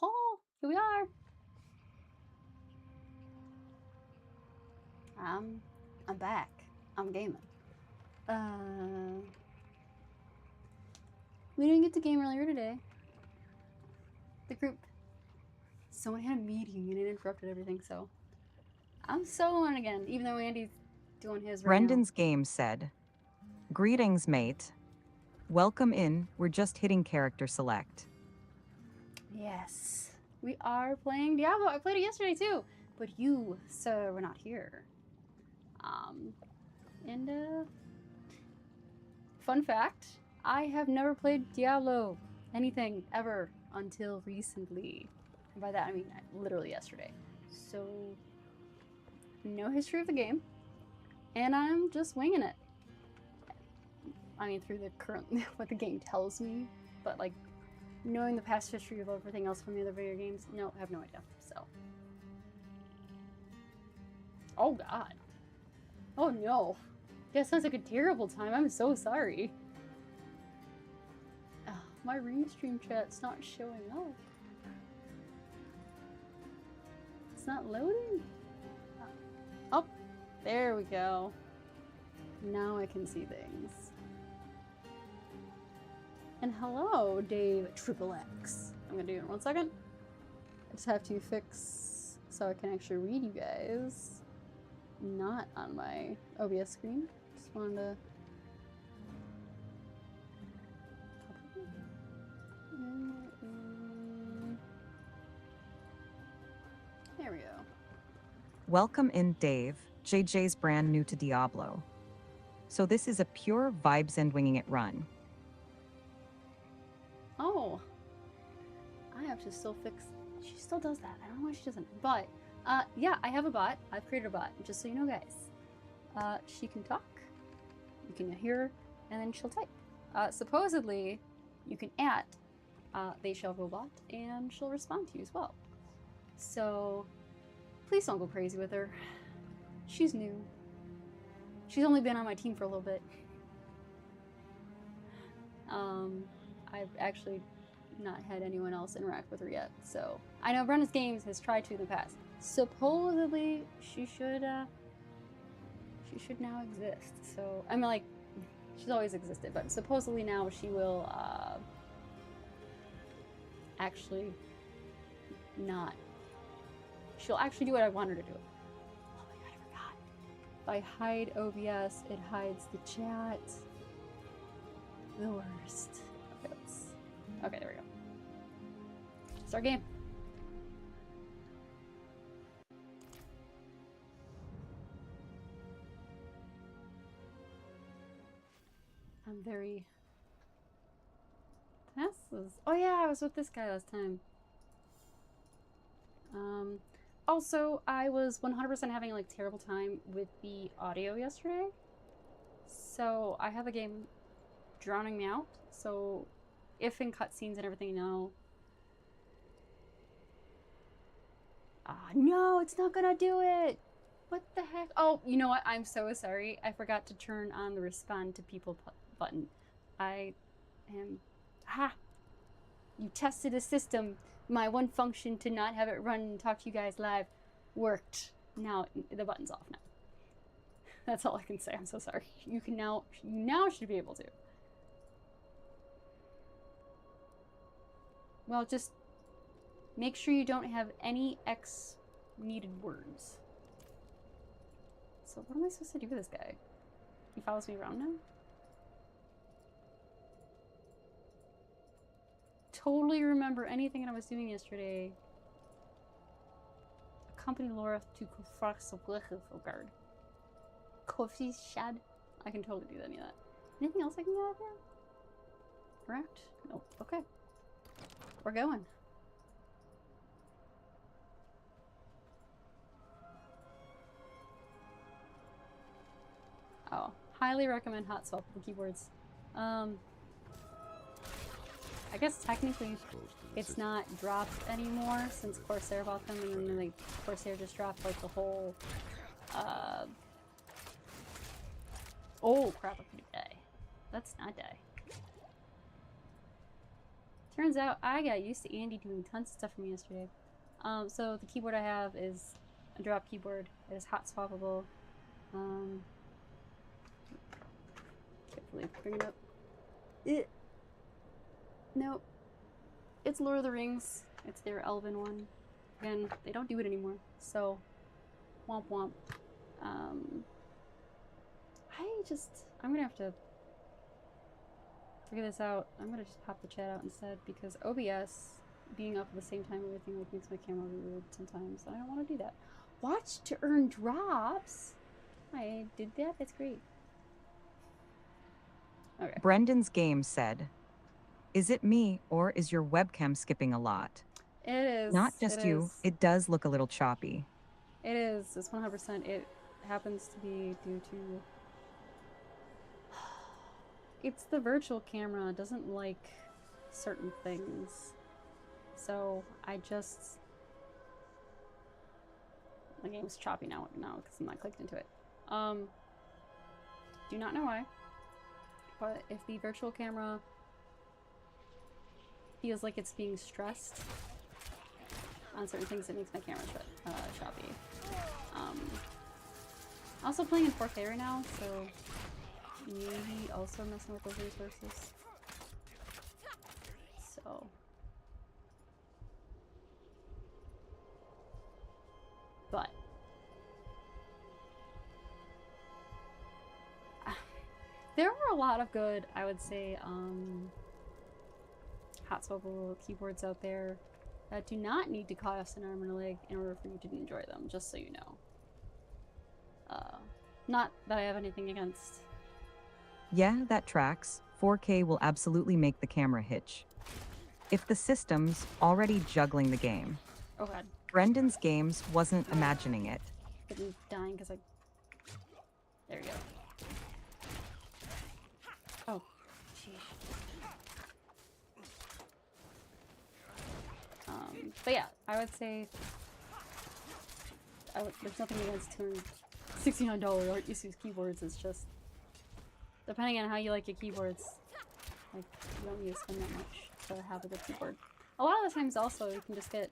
Oh, here we are. I'm back. I'm gaming. We didn't get to game earlier today. The group. Someone had a meeting and it interrupted everything, so I'm soloing again, even though Andy's doing his right Brendan's game said, "Greetings, mate. Welcome in. We're just hitting character select." Yes. We are playing Diablo. I played it yesterday too, but you, sir, were not here. Fun fact, I have never played Diablo, anything, ever, until recently. And by that I mean literally yesterday. So, no history of the game, and I'm just winging it. I mean, through the current, what the game tells me, but like, knowing the past history of everything else from the other video games, no, I have no idea, so. Oh god. Oh no. That sounds like a terrible time. I'm so sorry. My restream chat's not showing up. It's not loading? Oh, there we go. Now I can see things. And hello, Dave Triple X. I'm gonna do it in 1 second. I just have to fix so I can actually read you guys. Not on my OBS screen. Just wanted to. There we go. Welcome in, Dave. JJ's brand new to Diablo. So this is a pure vibes and winging it run. Oh. I have to still fix. She still does that. I don't know why she doesn't. But, yeah, I have a bot. I've created a bot, just so you know, guys. She can talk. You can hear her, and then she'll type. Supposedly, you can add they shall robot, and she'll respond to you as well. So, please don't go crazy with her. She's new. She's only been on my team for a little bit. I've actually not had anyone else interact with her yet, so I know Brenda's Games has tried to in the past. Supposedly, she should now exist. So I mean, like, she's always existed, but supposedly now she will actually not. She'll actually do what I want her to do. Oh my god, I forgot. If I hide OBS, it hides the chat. The worst. Okay, there we go. Start game. I'm very. Oh yeah, I was with this guy last time. Also, I was 100% having like terrible time with the audio yesterday. So I have the game drowning me out. So if in cutscenes and everything now. No, it's not gonna do it. What the heck? Oh, you know what? I'm so sorry. I forgot to turn on the respond to people button. I am. Ha! You tested a system. My one function to not have it run and talk to you guys live worked. Now the button's off now. That's all I can say. I'm so sorry. You now should be able to. Well, just make sure you don't have any X needed words. So what am I supposed to do with this guy? He follows me around now? Totally remember anything that I was doing yesterday. Accompany Laura to guard. Coffee Shad. I can totally do any of that. Anything else I can get out there? Correct? Nope. Okay. We're going. Oh, highly recommend hot swap with the keyboards. I guess technically it's not dropped anymore since Corsair bought them, and then like Corsair just dropped like the whole. Oh crap! I could die. Let's not die. Turns out I got used to Andy doing tons of stuff for me yesterday. So the keyboard I have is a drop keyboard. It is hot swappable. Carefully bring it up. Nope. It's Lord of the Rings. It's their elven one. Again, they don't do it anymore. So, womp womp. I'm gonna have to figure this out. I'm gonna just pop the chat out instead because OBS being up at the same time everything like makes my camera weird sometimes. I don't want to do that. Watch to earn drops. I did that. That's great. Okay. Brendan's game said, "Is it me or is your webcam skipping a lot?" It is. Not just you. It does look a little choppy. It is. It's 100%. It happens to be due to... It's the virtual camera. It doesn't like certain things. So, I just... The game's choppy now because I'm not clicked into it. Do not know why. But if the virtual camera feels like it's being stressed on certain things, it makes my camera choppy. Also playing in 4K right now, so maybe also messing with those resources. So but there are a lot of good, I would say, hot swappable keyboards out there that do not need to cost an arm and a leg in order for you to enjoy them, just so you know. Not that I have anything against. Yeah, that tracks. 4K will absolutely make the camera hitch. If the system's already juggling the game. Oh god. Brendan's games wasn't imagining it. I'm dying because I... There we go. Oh, jeez. But yeah, I would say there's nothing against $269 art issues keyboards. It's just depending on how you like your keyboards. Like you don't need to spend that much to have a good keyboard. A lot of the times, also you can just get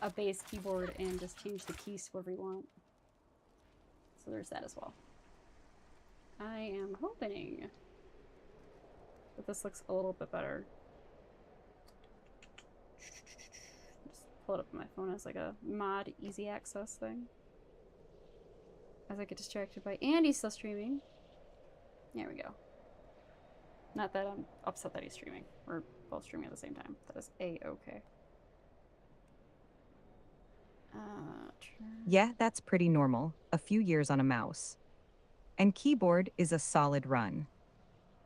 a base keyboard and just change the keys to whatever you want. So there's that as well. I am hoping that this looks a little bit better. Just pull it up on my phone as like a mod easy access thing. As I get distracted by Andy still streaming. There we go. Not that I'm upset that he's streaming. We're both streaming at the same time. That is a-okay. Yeah, that's pretty normal. A few years on a mouse. And keyboard is a solid run.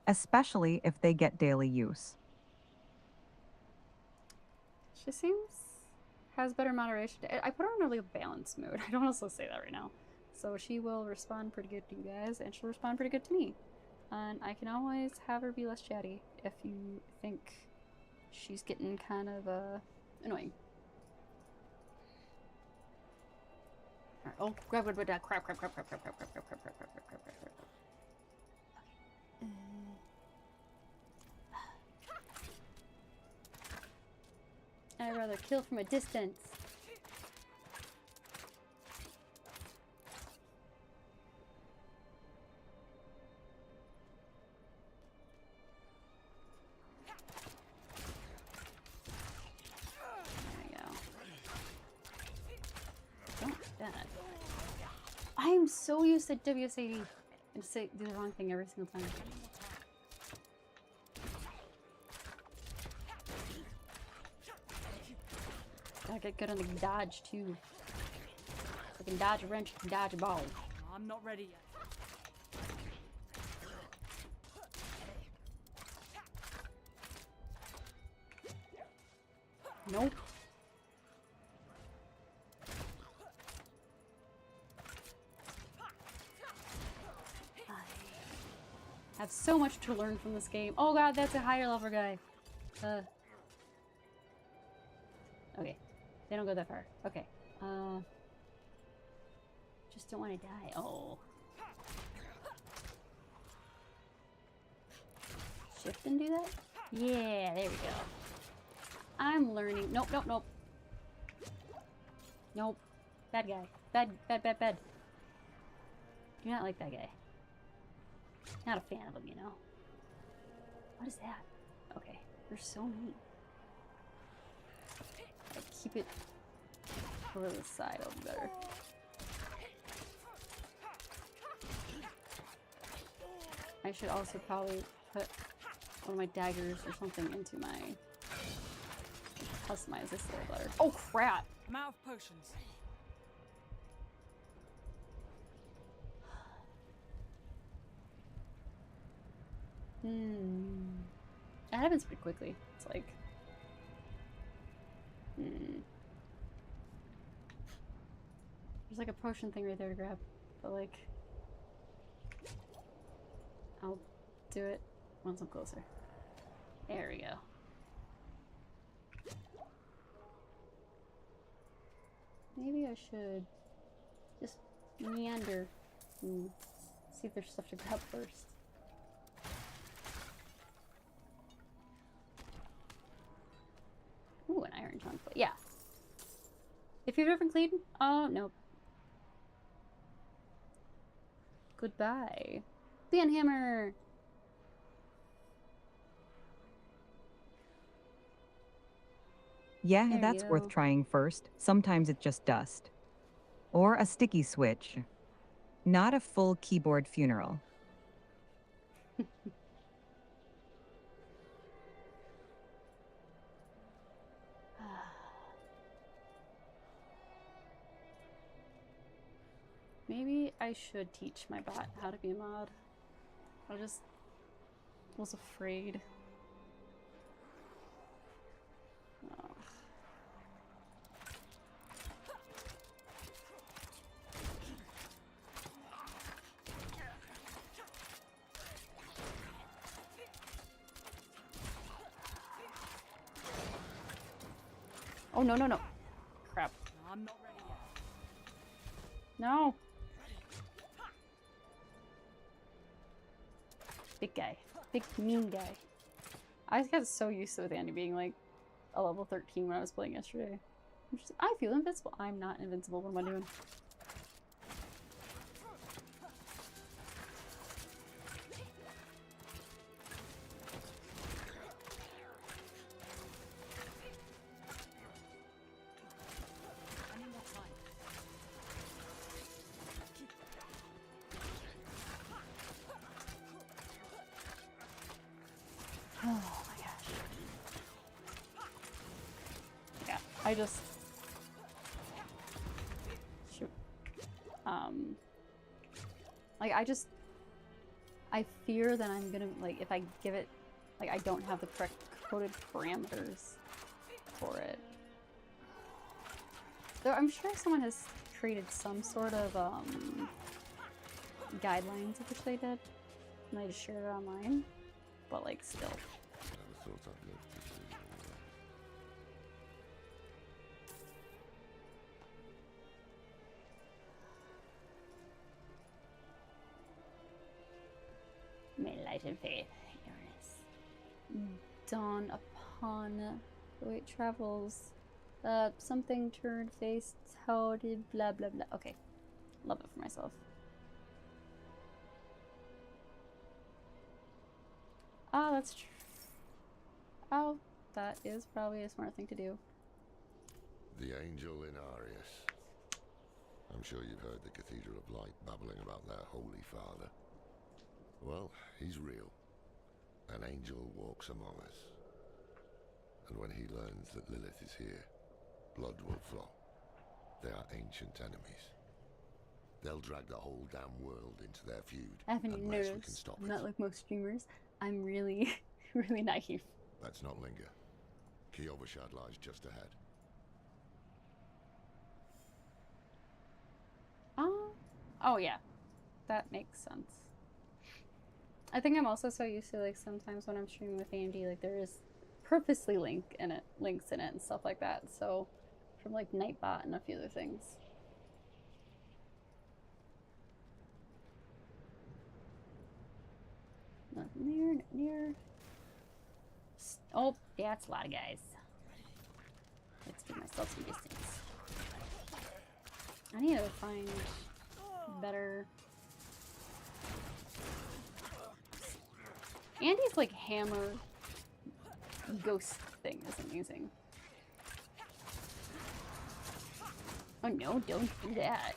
Especially if they get daily use. She has better moderation. I put her in a really balanced mood. I don't also say that right now. So she will respond pretty good to you guys, and she'll respond pretty good to me. And I can always have her be less chatty if you think she's getting kind of annoying. Oh, crap. I'd rather kill from a distance. I'm so used to WSAD. I just do the wrong thing every single time. Gotta get good on the dodge too. I can dodge a wrench, I can dodge a ball. I'm not ready yet. Nope. I have so much to learn from this game. Oh god, that's a higher level guy. Okay. They don't go that far. Okay. Just don't want to die. Oh. Shift and do that? Yeah, there we go. I'm learning. Nope, nope, nope. Nope. Bad guy. Bad, bad, bad, bad. Do not like that guy. Not a fan of him, you know. What is that? Okay, there's so many. Like, keep it over the side a little better. I should also probably put one of my daggers or something into my... Customize this a little better. Oh crap! I'm out of potions. That happens pretty quickly. It's like... There's like a potion thing right there to grab. But like... I'll do it once I'm closer. There we go. Maybe I should just meander and see if there's stuff to grab first. Ooh, an iron tongue. But yeah. If you've ever cleaned, oh, nope. Goodbye. Banhammer! Yeah, There that's you worth go. trying first. Sometimes it's just dust. Or a sticky switch. Not a full keyboard funeral. Maybe I should teach my bot how to be a mod. I just was afraid. Oh. Oh, no, no, no. Crap. No, I'm not ready yet. No. Big guy. Big mean guy. I just got so used to Andy being like a level 13 when I was playing yesterday. I'm just, I feel invincible. I'm not invincible. What am I doing? I need more time. Oh my gosh. Yeah, I just... Shoot. Like, I fear that I'm gonna, like, if I give it, like, I don't have the correct coded parameters for it. Though I'm sure someone has created some sort of, guidelines of which they did, and they just shared it online. But, like, still. Never thought I'd live to see you May light and faith, Uranus. Dawn upon the way it travels. Something turned face, how did blah blah blah. Okay. Love it for myself. Oh, that's true. Oh, that is probably a smart thing to do. The angel in Arius. I'm sure you've heard the Cathedral of Light babbling about their Holy Father. Well, he's real. An angel walks among us. And when he learns that Lilith is here, blood will flow. They are ancient enemies. They'll drag the whole damn world into their feud I haven't unless noticed. we can stop I'm it. not like most streamers. I'm really, really naive. Let's not linger. Kiovashad lies just ahead. Oh yeah, that makes sense. I think I'm also so used to, like, sometimes when I'm streaming with AMD, like, there is purposely links in it and stuff like that. So from like Nightbot and a few other things. Not near, not near. Oh, yeah, it's a lot of guys. myself some distance. I need to find better. Andy's like hammer ghost thing is amazing. Oh no, don't do that.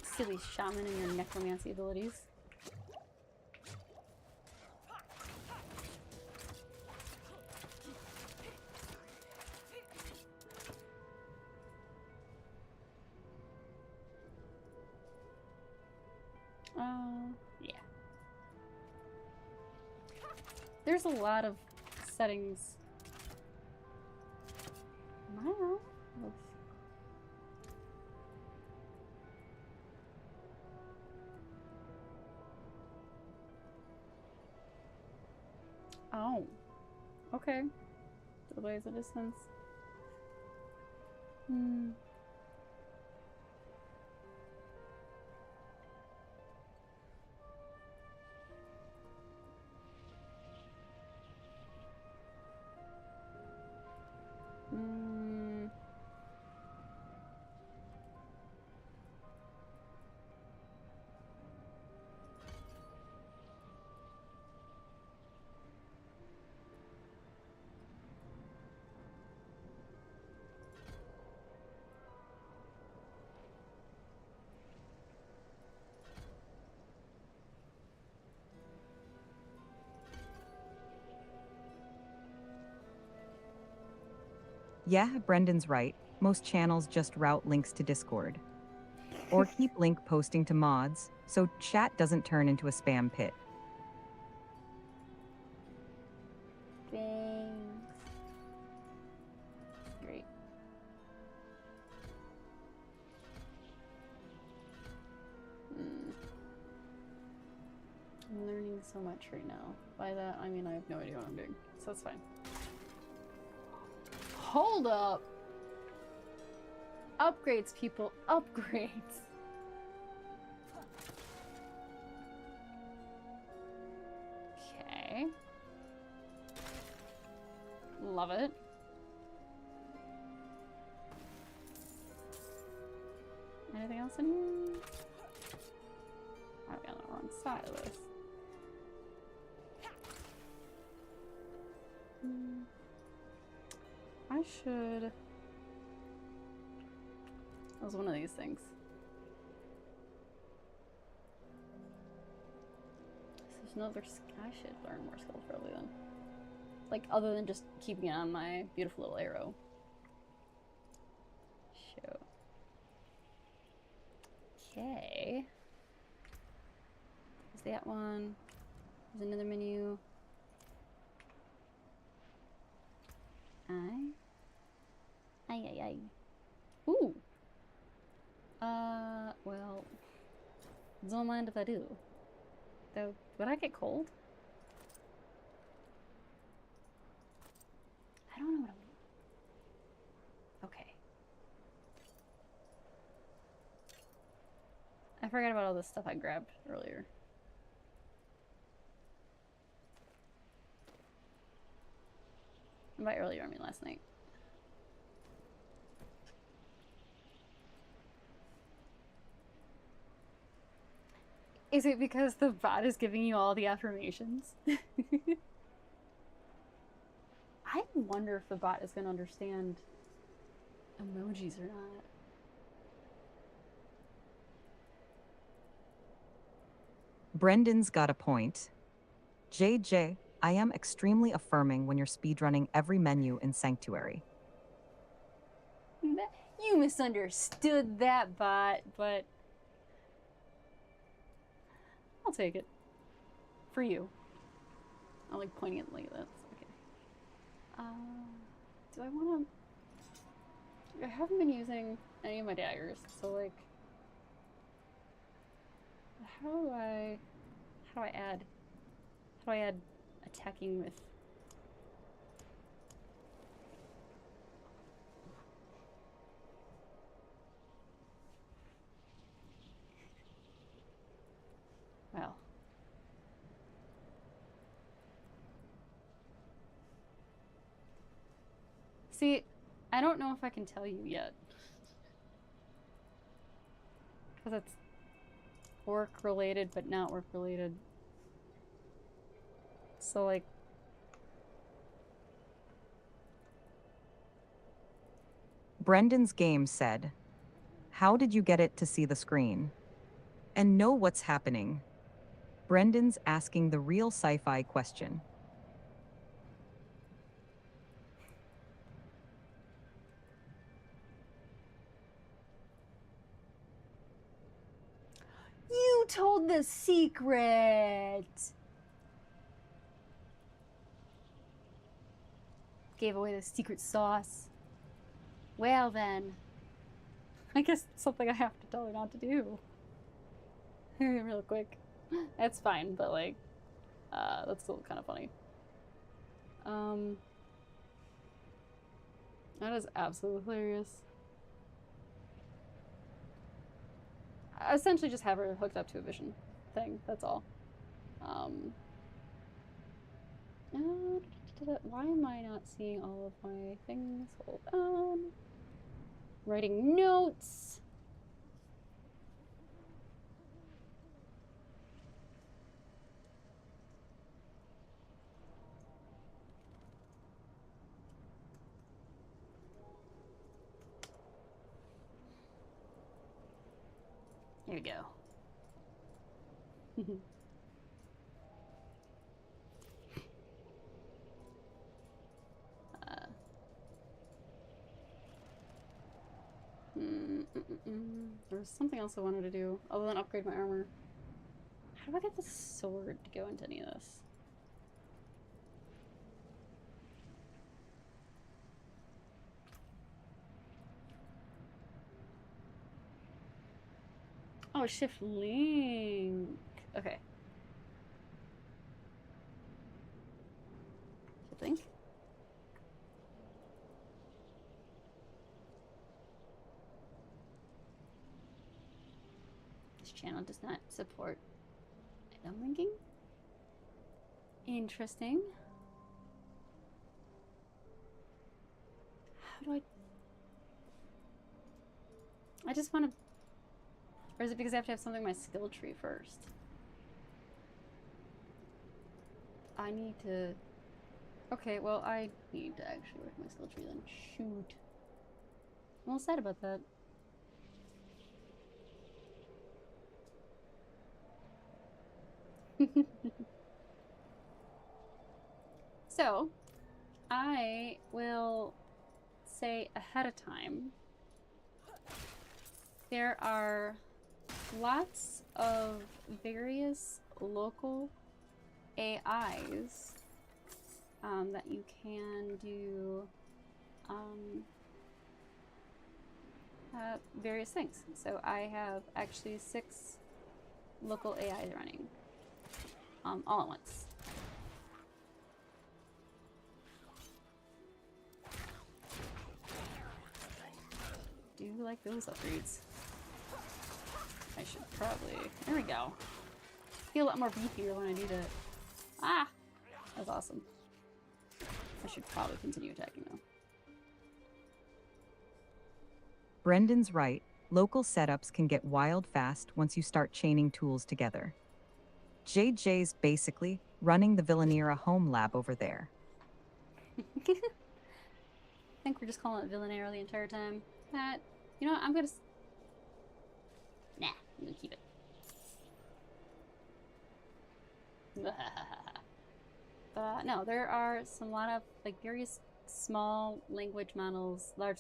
Silly shaman and your necromancy abilities. Yeah. There's a lot of settings. Am I wrong? Oh. Okay. Delays a distance. Hmm. Yeah, Brendan's right. Most channels just route links to Discord. Or keep link posting to mods, so chat doesn't turn into a spam pit. Thanks. Great. I'm learning so much right now. By that, I mean I have no idea what I'm doing, so that's fine. Hold up! Upgrades, people. Upgrades! Okay. Love it. Anything else in here? I'll be on the wrong side of this. I should... That was one of these things. There's another... I should learn more skills probably then. Like, other than just keeping it on my beautiful little arrow. Show. Okay. There's that one. There's another menu. Ay. Ooh. Well, don't mind if I do. Though, would I get cold? I don't know what I'm... Okay. I forgot about all this stuff I grabbed earlier. And by earlier, I mean last night. Is it because the bot is giving you all the affirmations? I wonder if the bot is going to understand emojis or not. Brendan's got a point. JJ, I am extremely affirming when you're speedrunning every menu in Sanctuary. You misunderstood that, bot, but I'll take it. For you. I'm like pointing it like that. Okay. Do I want to... I haven't been using any of my daggers, so like... How do I add... How do I add attacking with... Well... See, I don't know if I can tell you yet. Because it's work related, but not work related. So, like, Brendan's game said, "How did you get it to see the screen? And know what's happening?" Brendan's asking the real sci-fi question. you told the secret! Gave away the secret sauce. Well then. I guess it's something I have to tell her not to do. Real quick. That's fine, but like, that's still kind of funny. That is absolutely hilarious. I essentially just have her hooked up to a vision thing, that's all. Why am I not seeing all of my things? Hold on. Writing notes. Here we go. There was something else I wanted to do other than upgrade my armor. How do I get the sword to go into any of this? Oh, shift link. Okay. Shift link. This channel does not support item linking. Interesting. How do I just want to... Or is it because I have to have something in my skill tree first? I need to... Okay, well, I need to actually work my skill tree then. Shoot. I'm all sad about that. So, I will say ahead of time, there are lots of various local AIs that you can do various things. So I have actually 6 local AIs running all at once. Do you like those upgrades? I should probably... There we go. Feel a lot more beefier when I do that. Ah! That's awesome. I should probably continue attacking though. Brendan's right. Local setups can get wild fast once you start chaining tools together. JJ's basically running the Villanera home lab over there. I think we're just calling it Villanera the entire time. You know what, I'm gonna... Nah, I'm gonna keep it. But no, there are a lot of like various small language models, they're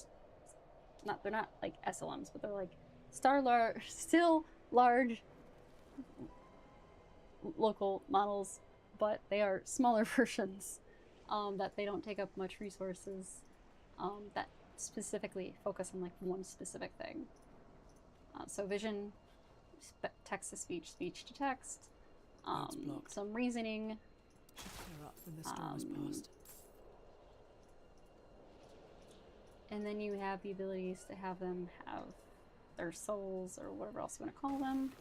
not like SLMs, but they're like still large local models, but they are smaller versions that they don't take up much resources that specifically focus on like one specific thing. So vision, text to speech, speech to text, some reasoning. Clear up when the storm is past. And then you have the abilities to have them have their souls or whatever else you want to call them.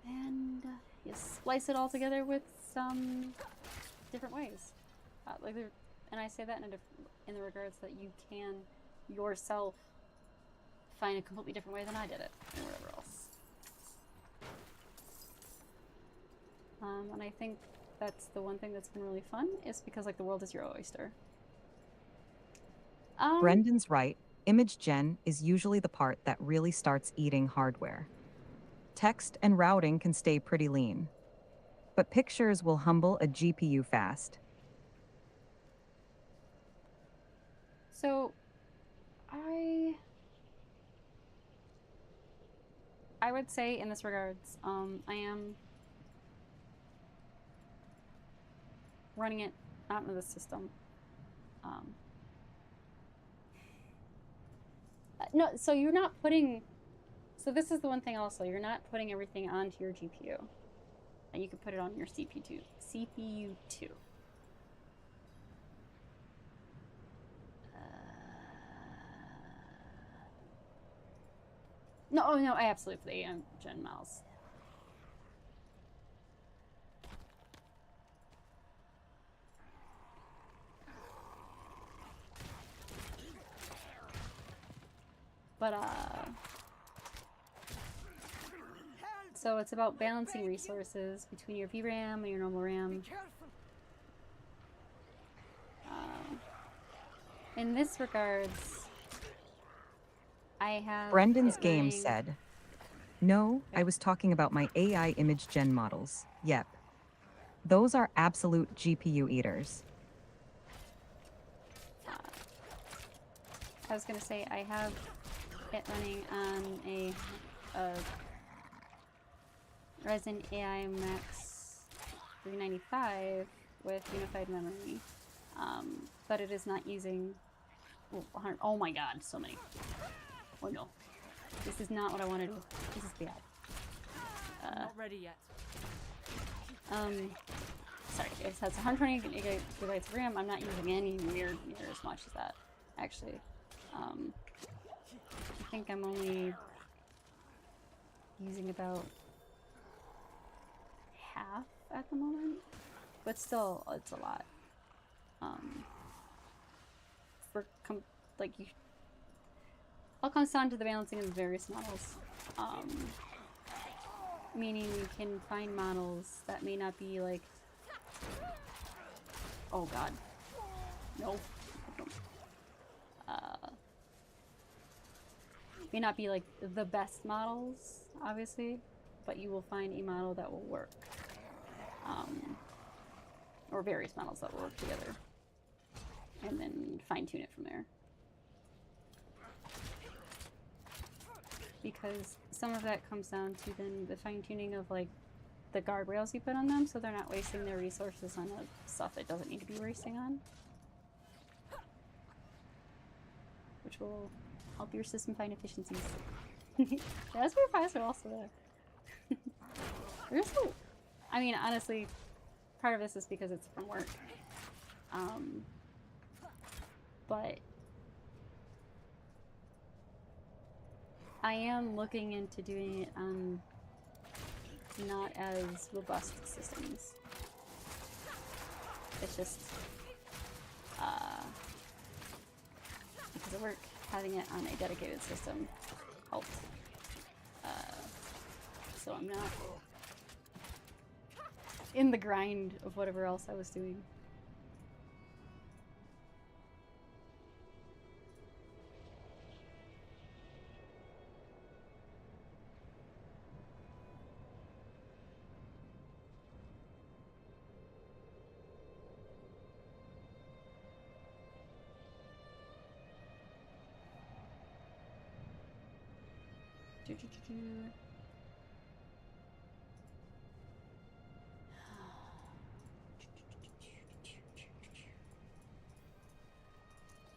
And you splice it all together with some different ways. Like and I say that in the regards that you can yourself find a completely different way than I did it, or whatever else. And I think that's the one thing that's been really fun, is because like the world is your oyster. Brendan's right. Image gen is usually the part that really starts eating hardware. Text and routing can stay pretty lean, but pictures will humble a GPU fast. So, I would say in this regards, I am running it out into the system. No, so you're not putting. So this is the one thing also, you're not putting everything onto your GPU, and you can put it on your CPU too. No, oh no, I absolutely for the AM gen mouse. But so it's about balancing resources between your VRAM and your normal RAM. In this regards, I have Brendan's it game running. said, "No, I was talking about my AI image gen models. Yep. Those are absolute GPU eaters." I was gonna say I have it running on a Ryzen AI Max 395 with unified memory, but it is not using. Oh my god, so many. Oh no. This is not what I want to do. This is bad. Not ready yet. Sorry, it has 120 gigabytes of RAM. I'm not using any near as much as that, actually. I think I'm only using about half at the moment, but still, it's a lot. All comes down to the balancing of the various models. Meaning you can find models that may not be like. Oh god. No. May not be like the best models, obviously, but you will find a model that will work. Or various models that will work together. And then fine tune it from there. Because some of that comes down to then the fine tuning of like the guardrails you put on them, so they're not wasting their resources on stuff it doesn't need to be wasting on. Which will help your system find efficiencies. That's where files are also there. There's no, I mean, honestly, part of this is because it's from work. But I am looking into doing it on not as robust systems. It's just because of work, having it on a dedicated system helped. So I'm not in the grind of whatever else I was doing.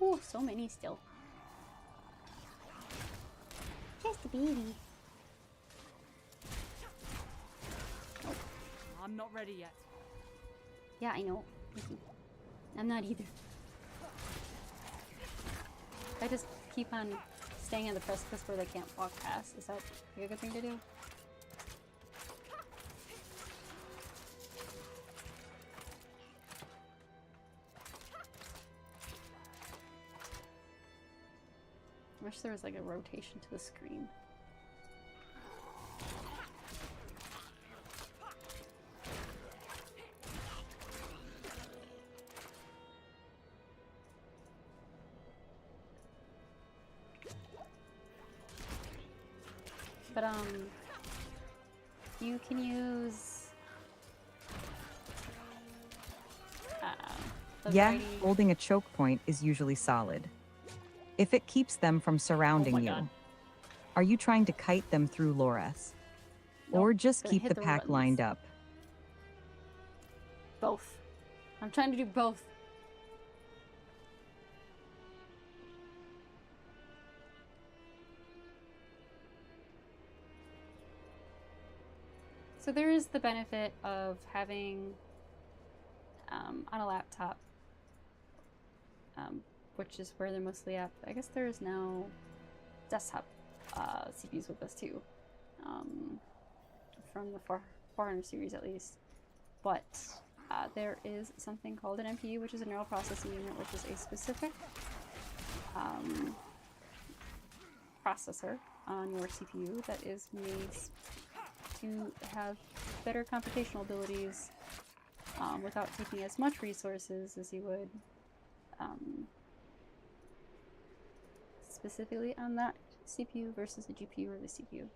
Oh, so many still. Just a baby. Oh. I'm not ready yet. Yeah, I know. I'm not either. I just keep on staying on the precipice where they can't walk past. Is that a good thing to do? I wish there was like a rotation to the screen. But you can use the Yeah, variety- holding a choke point is usually solid. If it keeps them from surrounding Oh my you. God. Are you trying to kite them through Loras? Or Nope, just gonna keep hit the the pack buttons. lined up? Both. I'm trying to do both. So there is the benefit of having on a laptop, which is where they're mostly at. I guess there is now desktop CPUs with this too, from the 400 series at least. But there is something called an NPU, which is a neural processing unit, which is a specific processor on your CPU that is made to have better computational abilities without taking as much resources as you would specifically on that CPU versus the GPU or the CPU.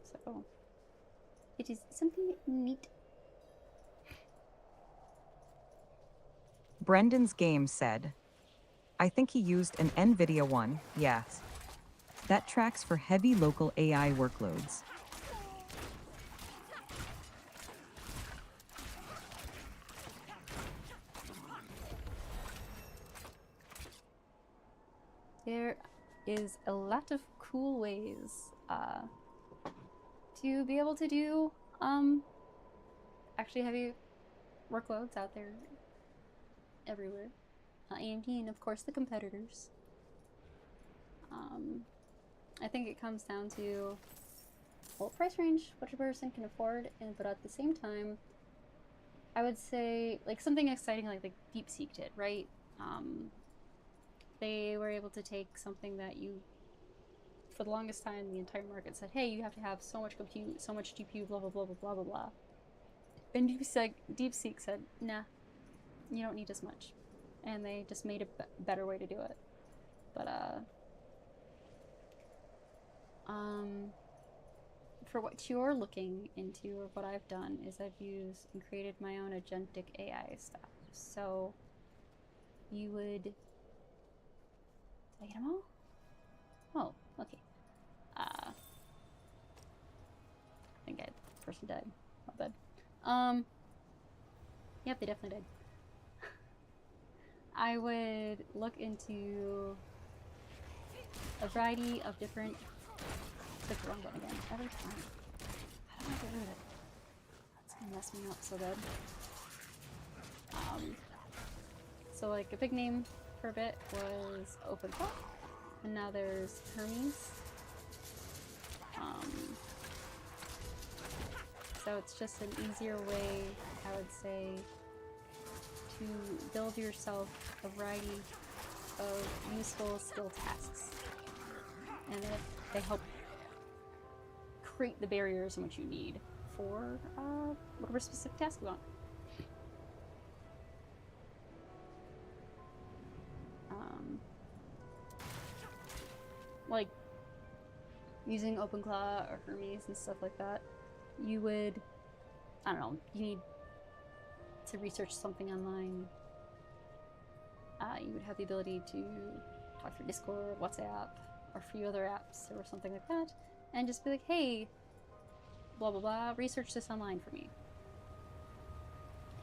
So it is something neat. Brendan's game said, I think he used an NVIDIA one, yes. That tracks for heavy local AI workloads. There is a lot of cool ways to be able to do actually heavy workloads out there everywhere. AMD and of course the competitors. I think it comes down to, well, price range, what a person can afford, but at the same time, I would say like something exciting like DeepSeek did, right? They were able to take something that you, for the longest time, the entire market said, hey, you have to have so much compute, so much GPU, blah, blah, blah, blah, blah, blah, blah. And DeepSeek said, nah, you don't need as much. And they just made a better way to do it. But, for what you're looking into, or what I've done, is I've used and created my own agentic AI stuff. So, you would... Did I get them all? Oh, okay. I think the person died. Not bad. Yep, they definitely died. I would look into a variety of different... Click the wrong button again. Every time. How do I get rid of it? That's gonna mess me up so bad. So like a big name for a bit was OpenClaw, and now there's Hermes. So it's just an easier way, I would say, to build yourself a variety of useful skill tasks. And they help create the barriers in which you need for whatever specific task you want. Like using OpenClaw or Hermes and stuff like that, you would, I don't know, you need to research something online. You would have the ability to talk through Discord, WhatsApp, or a few other apps or something like that, and just be like, hey, blah blah blah, research this online for me.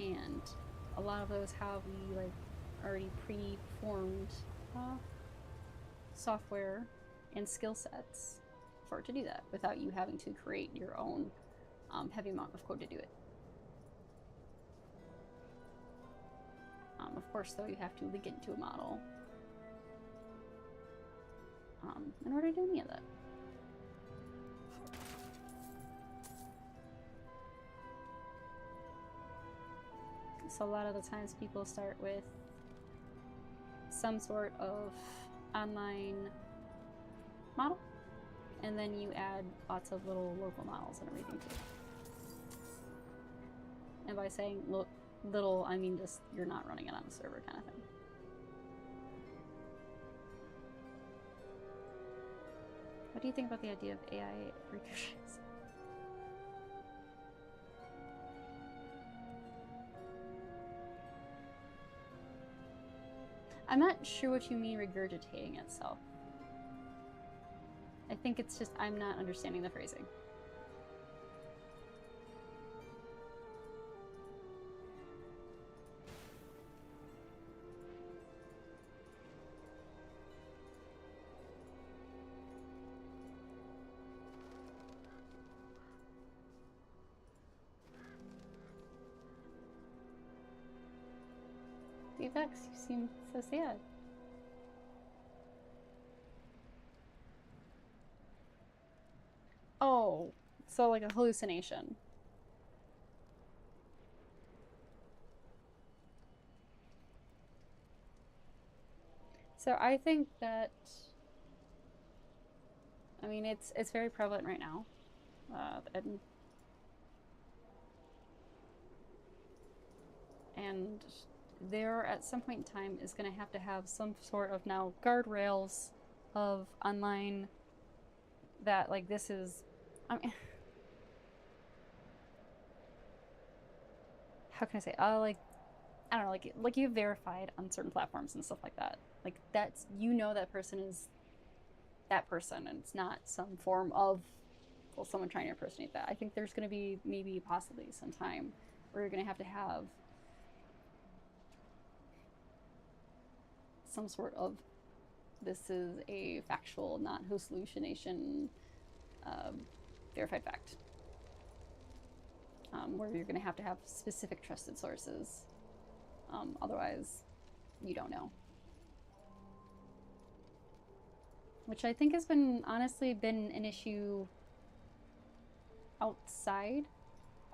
And a lot of those have the like already pre-formed software and skill sets for it to do that without you having to create your own heavy amount of code to do it. Of course, though, you have to link it into a model in order to do any of that. So a lot of the times people start with some sort of online model, and then you add lots of little local models and everything too. And by saying little, I mean just you're not running it on a server kind of thing. What do you think about the idea of AI recursions? I'm not sure what you mean regurgitating itself. I think it's just I'm not understanding the phrasing. Vex, you seem so sad. Oh, so like a hallucination. So I think that, I mean, it's very prevalent right now, and there at some point in time is going to have some sort of now guardrails of online that like this is, I mean, how can I say, like, I don't know, like you've verified on certain platforms and stuff like that. Like that's, you know, that person is that person and it's not some form of, well, someone trying to impersonate that. I think there's going to be maybe possibly some time where you're going to have some sort of, this is a factual, not hallucination, verified fact. Where you're going to have specific trusted sources. Otherwise, you don't know. Which I think has honestly been an issue outside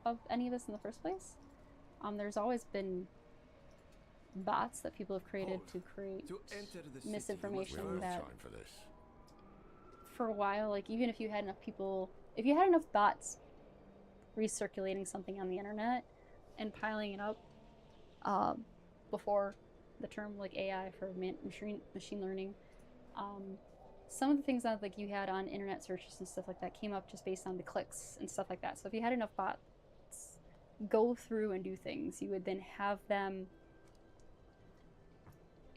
of any of this in the first place. There's always been bots that people have created to create misinformation that for a while, like even if you had enough people, if you had enough bots recirculating something on the internet and piling it up before the term like AI for machine learning, some of the things that like you had on internet searches and stuff like that came up just based on the clicks and stuff like that. So if you had enough bots go through and do things, you would then have them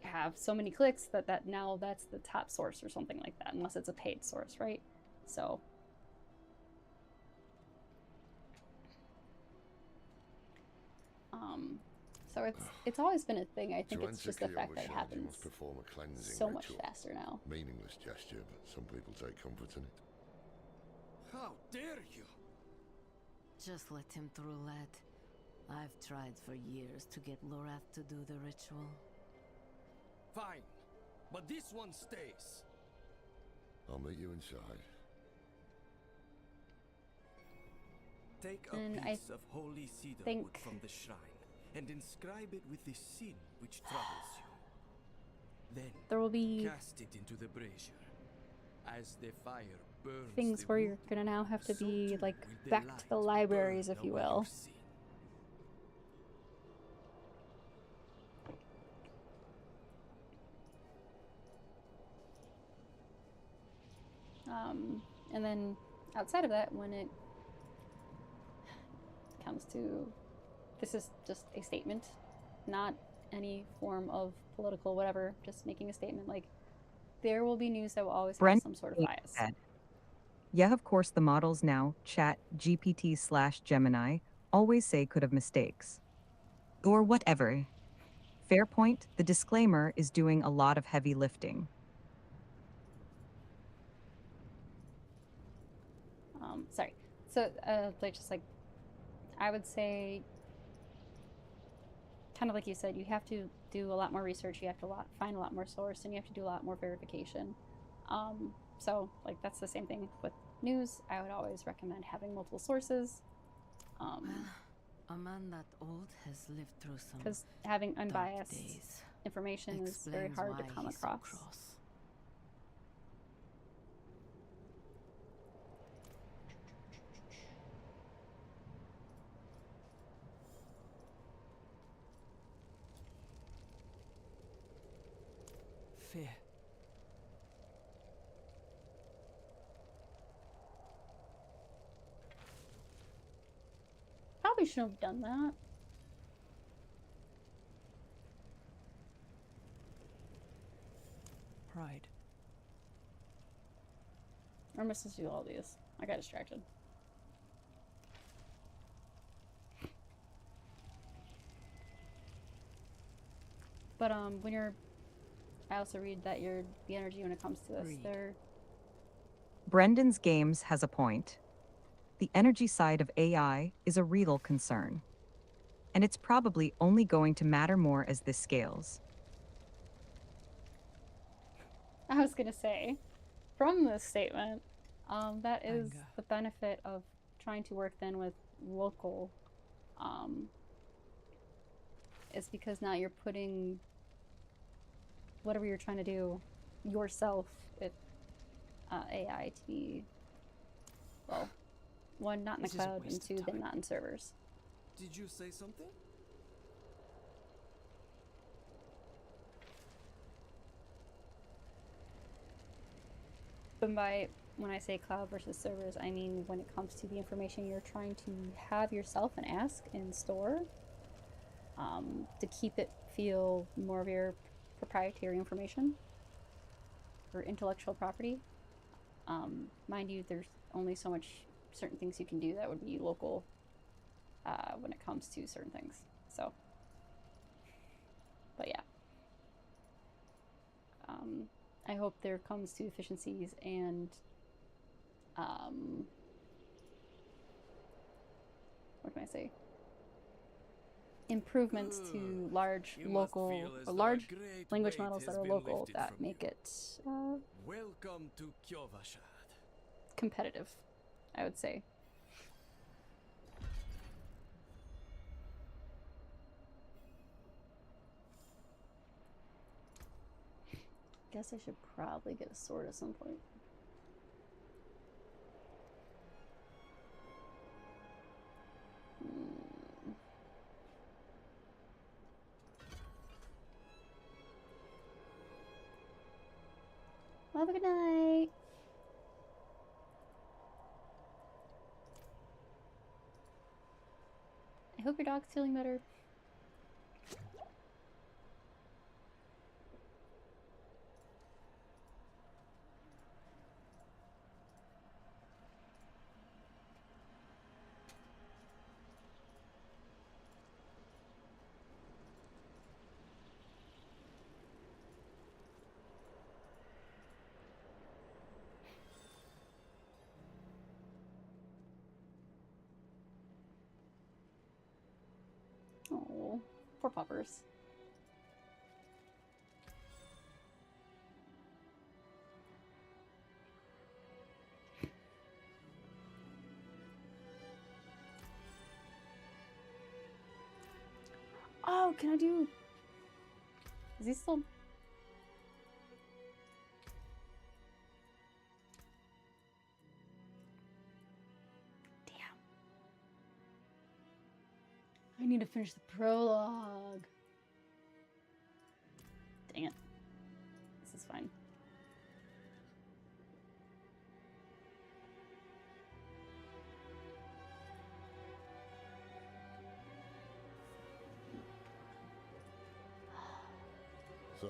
have so many clicks that now that's the top source or something like that, unless it's a paid source, right? So so it's always been a thing. I think it's just the fact that it happens so much faster now. Meaningless gesture, but some people take comfort in it. How dare you? Just let him through, lad. I've tried for years to get Lorath to do the ritual. Fine, but this one stays. I'll meet you inside. Take a And piece of holy cedar wood from the shrine and inscribe it with the sin which troubles you. Then there will be cast it into the brazier. As the fire burns things the where wood, you're gonna now have to so be too like will the back to the light libraries, burn if you away will. your sin. And then outside of that, when it comes to, this is just a statement, not any form of political whatever, just making a statement, like there will be news that will always have Brent some sort of bias. said, yeah, of course the models now, Chat GPT/Gemini, always say could have mistakes. Or whatever. Fair point, the disclaimer is doing a lot of heavy lifting. Sorry. So, like, just like, I would say, kind of like you said, you have to do a lot more research, you have to find a lot more source, and you have to do a lot more verification. So, like, that's the same thing with news. I would always recommend having multiple sources. Well, A man that old has lived through some Because having dark unbiased days. information is very Explains hard to why come he's so across. cross. Fear. Probably shouldn't have done that. Pride. I'm supposed to do all these. I got distracted. But when you're, I also read that the energy when it comes to this, Read. they're Brendan's Games has a point. The energy side of AI is a real concern. And it's probably only going to matter more as this scales. I was gonna say, from this statement, that is Anger. the benefit of trying to work then with local, is because now you're putting whatever you're trying to do yourself with AI to be, well, one, not in the This is a cloud, and waste of two, then time. not in servers. Did you say something? But when I say cloud versus servers, I mean when it comes to the information you're trying to have yourself and ask and store, to keep it feel more of your proprietary information or intellectual property. Mind you, there's only so much certain things you can do that would be local when it comes to certain things. So, but yeah. I hope there comes to efficiencies and what can I say? Improvements to large You must local feel as or though a large great language weight models has that are been local lifted that from make you. it Welcome to Kyovashad. competitive, I would say. Guess I should probably get a sword at some point. Have a good night. I hope your dog's feeling better. Oh, poor puppers. Oh, can I do... Is he still... Damn. I need to finish the prologue. Dang it. This is fine. So,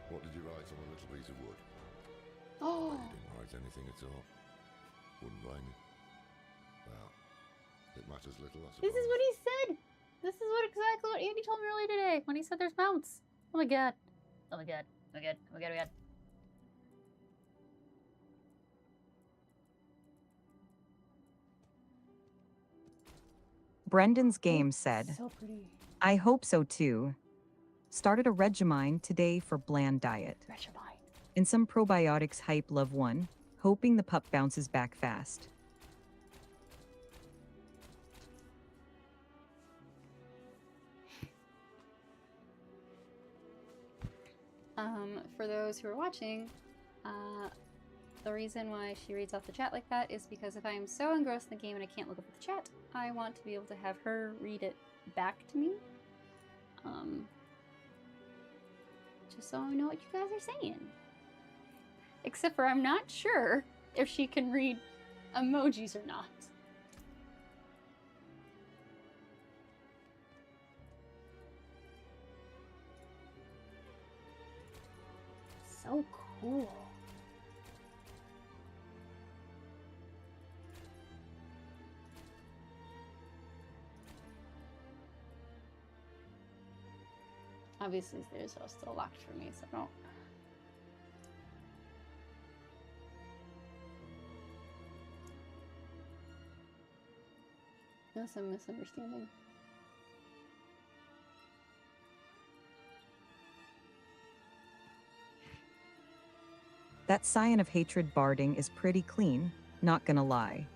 what did you write on a little piece of wood? Oh, You didn't write anything at all. Wouldn't blame you. Well, it matters little, I suppose. this is what he said. This is exactly what Andy told me earlier today when he said there's mounts. Oh my god. Oh my god. Oh my god. Oh my god. Oh my god. Brendan's Game said, So pretty. I hope so too. Started a Regimine today for bland diet. Regimine. And some probiotics hype love one, hoping the pup bounces back fast. For those who are watching, the reason why she reads off the chat like that is because if I am so engrossed in the game and I can't look up at the chat, I want to be able to have her read it back to me. Just so I know what you guys are saying. Except for I'm not sure if she can read emojis or not. So cool. Obviously, these are still locked for me, so don't. That's a misunderstanding. That Scion of Hatred barding is pretty clean, not gonna lie.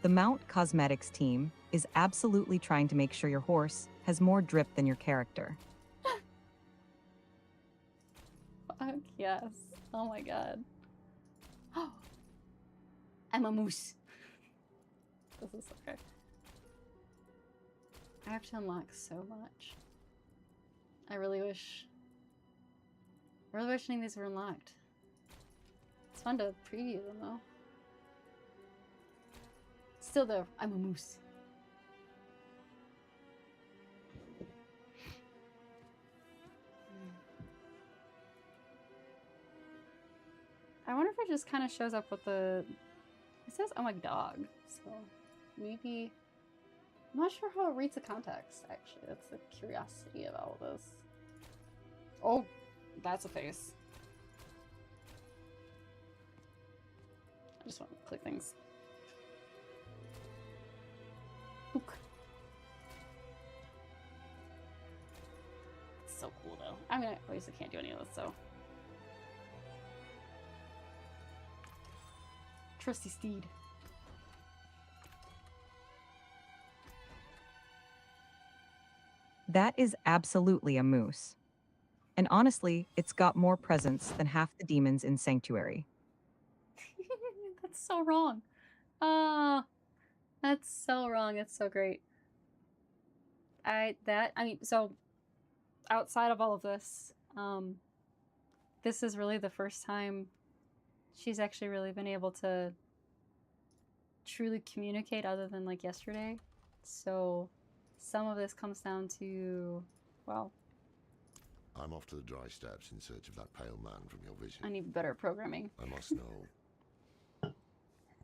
The Mount Cosmetics team is absolutely trying to make sure your horse has more drip than your character. Fuck yes. Oh my god. Oh, I'm a moose. This is okay. I have to unlock so much. I really wish any of these were unlocked. It's fun to preview them though. Still though, I'm a moose. I wonder if it just kind of shows up with the... It says, oh my dog, so maybe... I'm not sure how it reads the context, actually. That's the curiosity of all of this. Oh, that's a face. I just want to click things. Book. It's so cool, though. I mean, I obviously can't do any of this, so... Trusty steed. That is absolutely a moose. And honestly, it's got more presence than half the demons in Sanctuary. That's so wrong. That's so wrong. It's so great. So outside of all of this, this is really the first time she's actually really been able to truly communicate other than like yesterday. So some of this comes down to, well, I'm off to the dry steppes in search of that pale man from your vision. I need better programming. I must know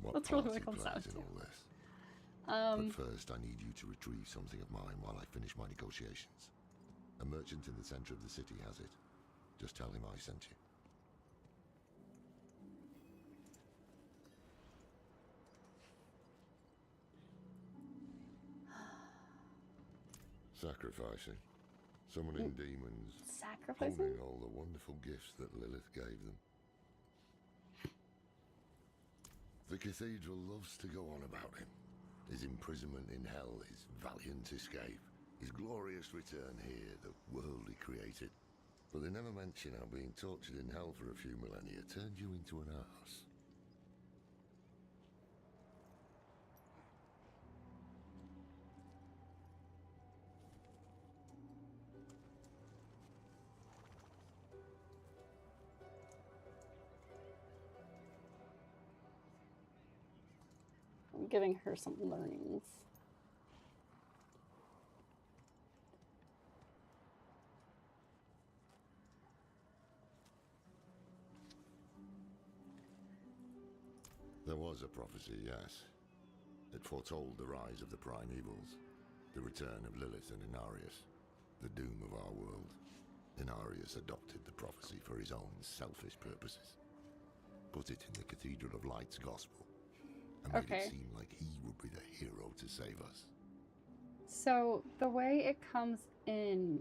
what That's part really what he it comes down plays in to. all this. But first, I need you to retrieve something of mine while I finish my negotiations. A merchant in the center of the city has it. Just tell him I sent you. Sacrificing. Summoning demons. Sacrificing? Holding all the wonderful gifts that Lilith gave them. The cathedral loves to go on about him. His imprisonment in hell, his valiant escape, his glorious return here, the world he created. But they never mention how being tortured in hell for a few millennia turned you into an ass. I'm giving her some learnings. There was a prophecy, yes. It foretold the rise of the primevals, the return of Lilith and Inarius, the doom of our world. Inarius adopted the prophecy for his own selfish purposes. Put it in the Cathedral of Light's gospel, and made it seem like he would be the hero to save us. So the way it comes in,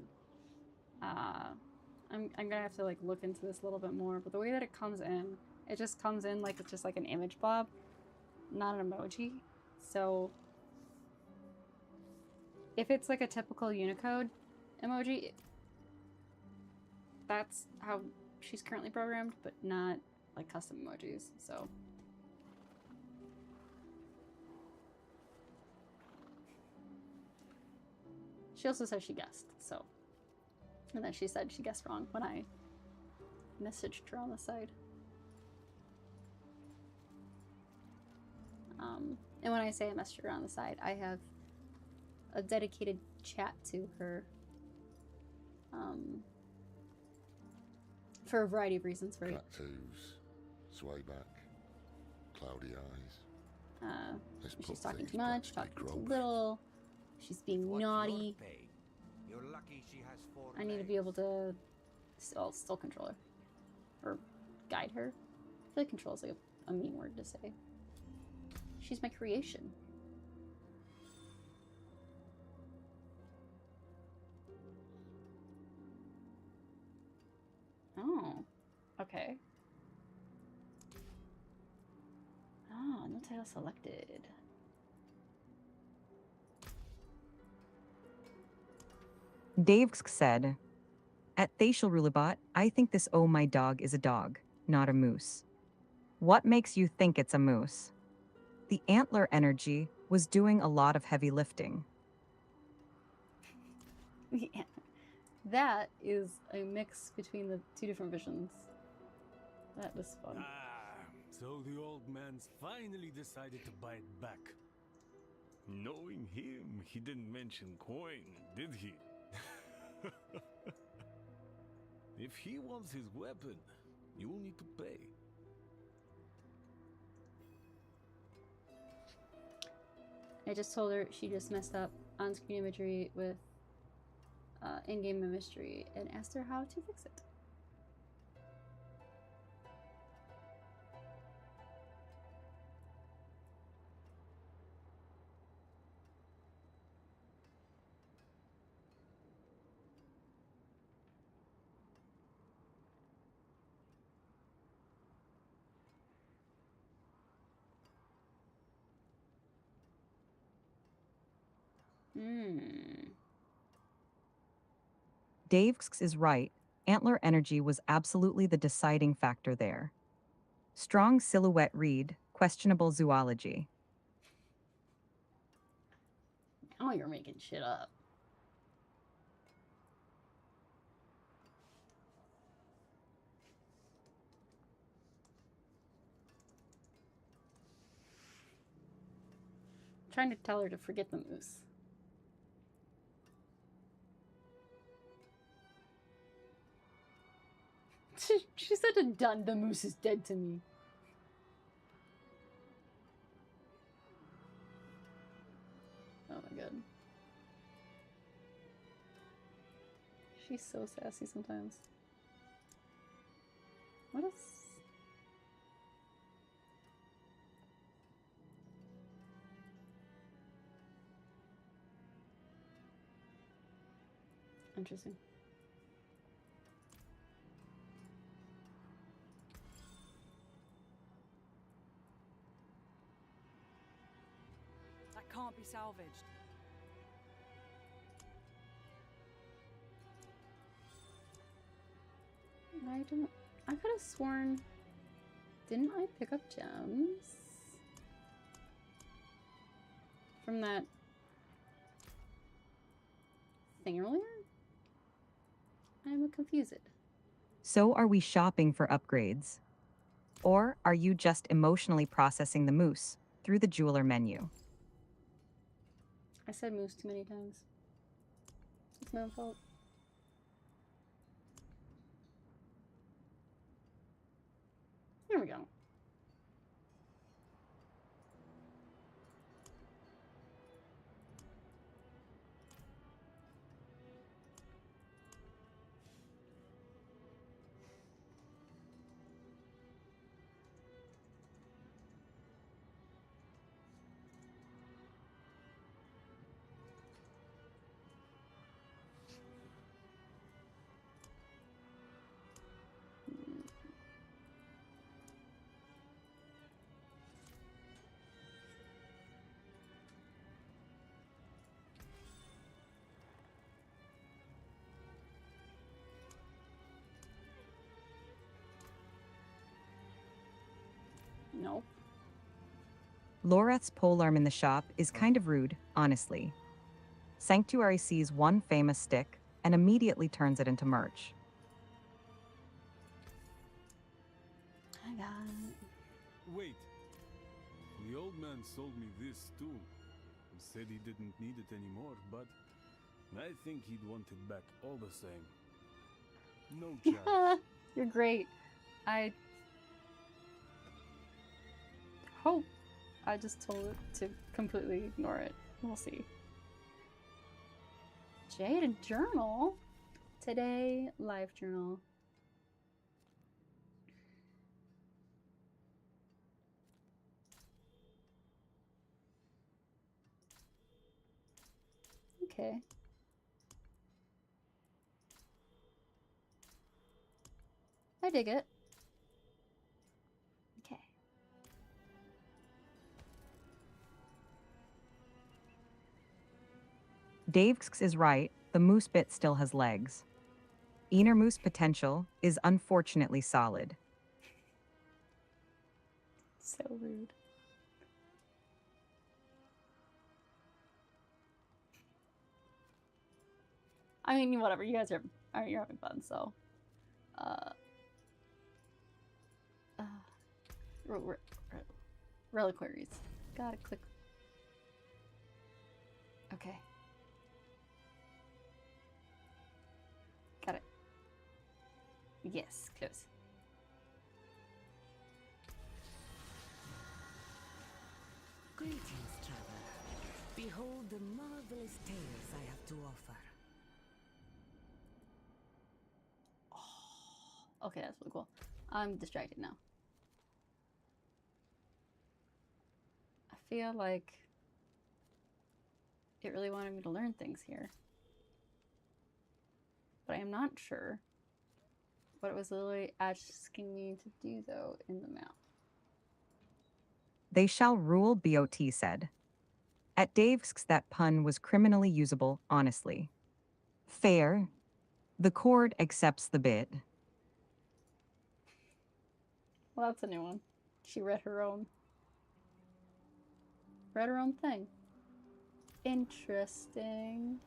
I'm gonna have to like look into this a little bit more, but the way that it comes in, it just comes in like it's just like an image blob, not an emoji. So if it's like a typical Unicode emoji, that's how she's currently programmed, but not like custom emojis, so. She also said she guessed, so. And then she said she guessed wrong when I messaged her on the side. And when I say I messaged her on the side, I have a dedicated chat to her for a variety of reasons, right? Tattoos, sway back, cloudy eyes. She's talking too much, talking too little, she's being naughty. You're lucky she has 4 I need to be able to still control her. Or guide her. I feel like control is like a mean word to say. She's my creation. Oh, okay. Oh, no title selected. Dave said, "At Facial Rulabot, I think this oh my dog is a dog, not a moose. What makes you think it's a moose?" The antler energy was doing a lot of heavy lifting. Yeah. That is a mix between the two different visions. That was fun. So the old man's finally decided to bite back. Knowing him, he didn't mention coin, did he? If he wants his weapon, you'll need to pay. I just told her she just messed up on-screen imagery with in-game imagery and asked her how to fix it. Dave is right. Antler energy was absolutely the deciding factor there. Strong silhouette read, questionable zoology. Now you're making shit up. I'm trying to tell her to forget the moose. She said to done, the moose is dead to me. Oh my god. She's so sassy sometimes. What is... Interesting. That can't be salvaged. I could have sworn... Didn't I pick up gems? From that... thing earlier? I'm confused. So are we shopping for upgrades? Or are you just emotionally processing the moose through the jeweler menu? I said moose too many times. It's my own fault. There we go. Loreth's polearm in the shop is kind of rude, honestly. Sanctuary sees one famous stick and immediately turns it into merch. I got it. Wait. The old man sold me this too. He said he didn't need it anymore, but I think he'd want it back all the same. No chance. You're great. I hope I just told it to completely ignore it. We'll see. Jade and journal. Today, live journal. Okay. I dig it. Okay. Davex is right, the moose bit still has legs. Inner moose potential is unfortunately solid. So rude. I mean, whatever. You guys you're having fun, so. Reliquaries. Gotta click. Okay. Got it. Yes, close. Greetings, traveler. Behold the marvelous tales I have to offer. Okay, that's really cool. I'm distracted now. I feel like it really wanted me to learn things here. But I am not sure what it was literally asking me to do, though, in the map. They shall rule, BOT said. At Dave's, that pun was criminally usable, honestly. Fair. The court accepts the bid. Well, that's a new one. She read her own thing. Interesting.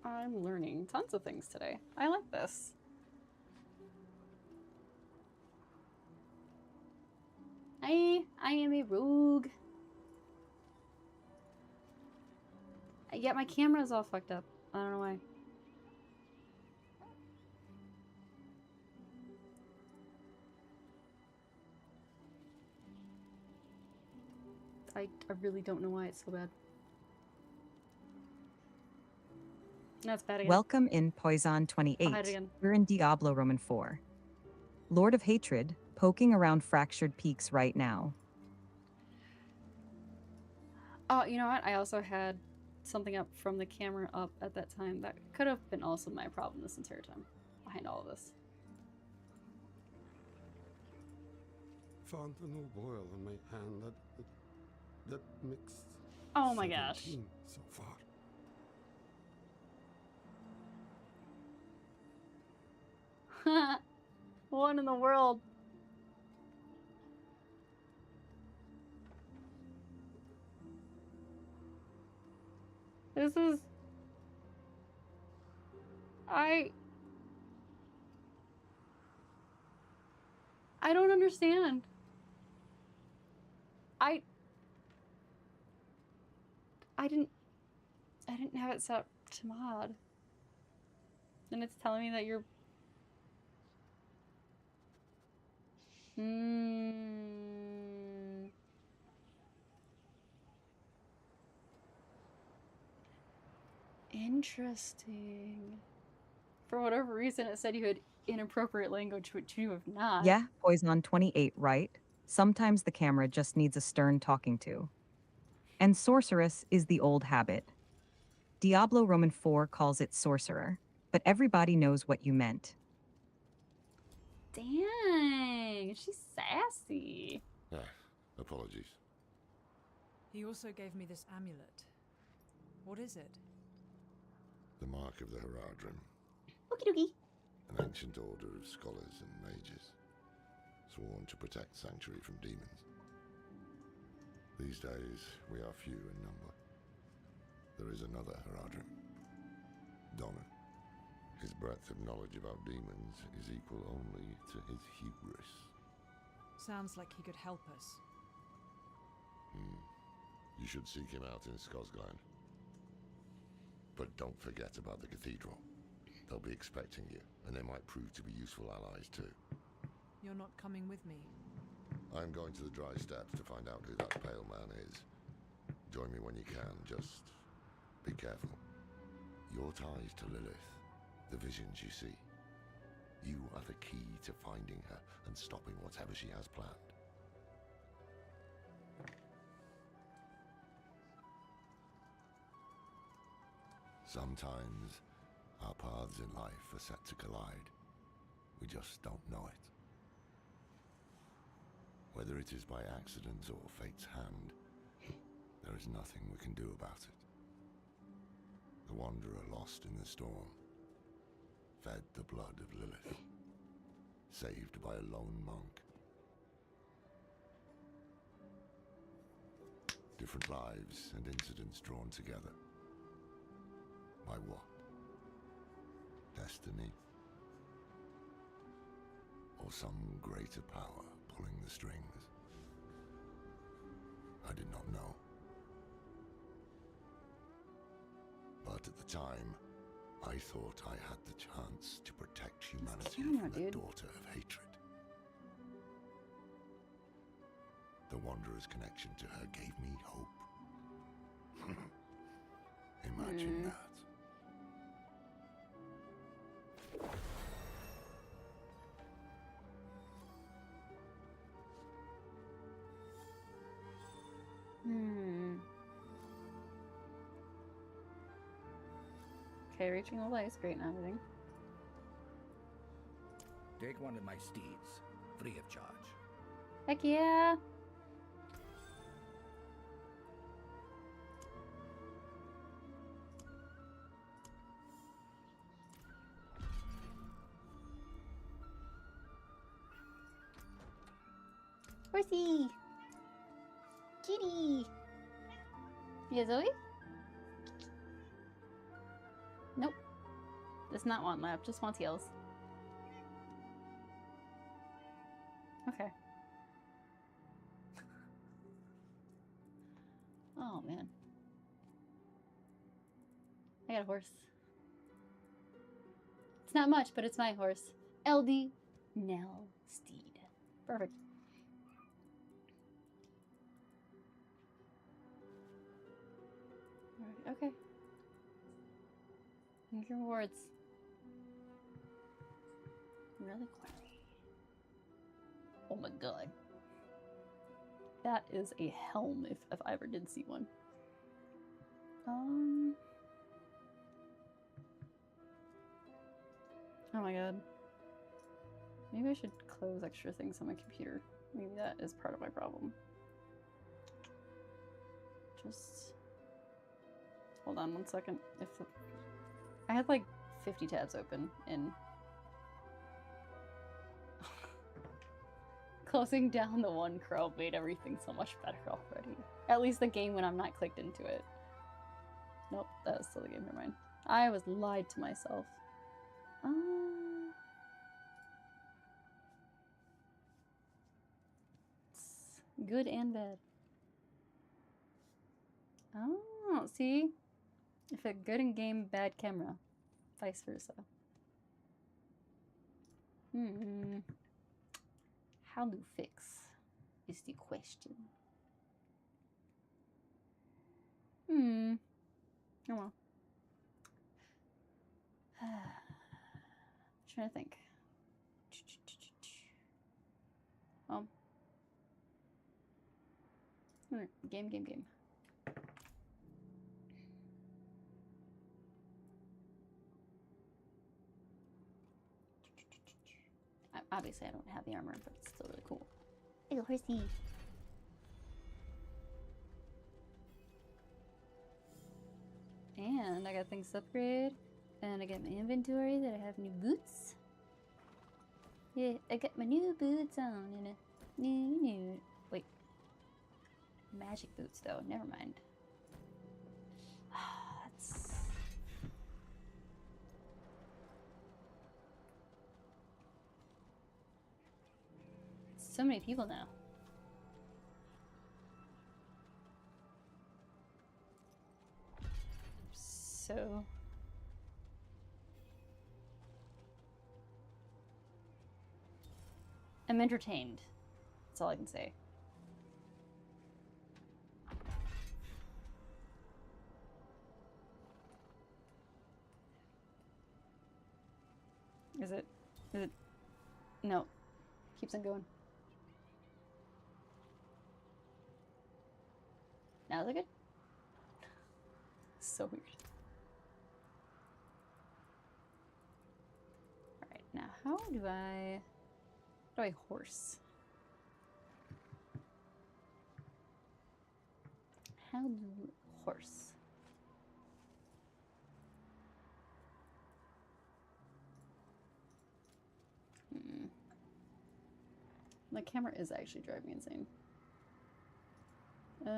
I'm learning tons of things today. I like this. I am a rogue. Yeah, my camera's all fucked up. I don't know why. I really don't know why it's so bad. That's bad again. Welcome in Poison I'll hide 28. again. We're in Diablo Roman 4. Lord of Hatred, poking around fractured peaks right now. Oh, you know what? I also had something up from the camera up at that time. That could have been also my problem this entire time. Behind all of this. Found a new boil in my hand that mixed. Oh my gosh. 17 so far. One in the world. This is... I don't understand. I didn't have it set up to mod. And it's telling me that you're... Interesting. For whatever reason, it said you had inappropriate language, which you have not. Yeah, Poison 28, right? Sometimes the camera just needs a stern talking to. And sorceress is the old habit. Diablo Roman 4 calls it sorcerer, but everybody knows what you meant. Dang, she's sassy. Ah, apologies. He also gave me this amulet. What is it? The mark of the Heradrim, Okie dokie. an ancient order of scholars and mages, sworn to protect Sanctuary from demons. These days, we are few in number. There is another Heradrim, Donner. His breadth of knowledge about demons is equal only to his hubris. Sounds like he could help us. You should seek him out in Skosglen. But don't forget about the cathedral. They'll be expecting you, and they might prove to be useful allies too. You're not coming with me. I'm going to the Dry Steppes to find out who that pale man is. Join me when you can, just be careful. Your ties to Lilith, the visions you see, you are the key to finding her and stopping whatever she has planned. Sometimes our paths in life are set to collide. We just don't know it. Whether it is by accident or fate's hand, there is nothing we can do about it. The wanderer lost in the storm, fed the blood of Lilith, saved by a lone monk. Different lives and incidents drawn together. By what? Destiny? Or some greater power pulling the strings? I did not know. But at the time, I thought I had the chance to protect humanity from the daughter of hatred. The Wanderer's connection to her gave me hope. Imagine that. Okay, reaching the light is great and everything. Take one of my steeds, free of charge. Heck yeah! Horsey! Kitty! Yeah, Zoe? Nope. Does not want lap, just wants heals. Okay. Oh, man. I got a horse. It's not much, but it's my horse. LD Nell Steed. Perfect. Alright, okay. Make your rewards. Really quietly. Oh my god. That is a helm if I ever did see one. Oh my god. Maybe I should close extra things on my computer. Maybe that is part of my problem. Just hold on one second. I had like 50 tabs open and closing down the one Chrome made everything so much better already. At least the game when I'm not clicked into it. Nope, that was still the game, never mind. I was lied to myself. It's good and bad. Oh, see? If a good in game, bad camera. Vice versa. How to fix is the question. Oh well. Trying to think. Game. Obviously, I don't have the armor, but it's still really cool. Little horsey. And I got things to upgrade. And I got my inventory that I have new boots. Yeah, I got my new boots on and a new. Wait. Magic boots, though. Never mind. That's... So many people now. So... I'm entertained. That's all I can say. Is it? No. Keeps on going. Now is it good? So weird. Alright, now how do I horse? How do horse? My camera is actually driving me insane. I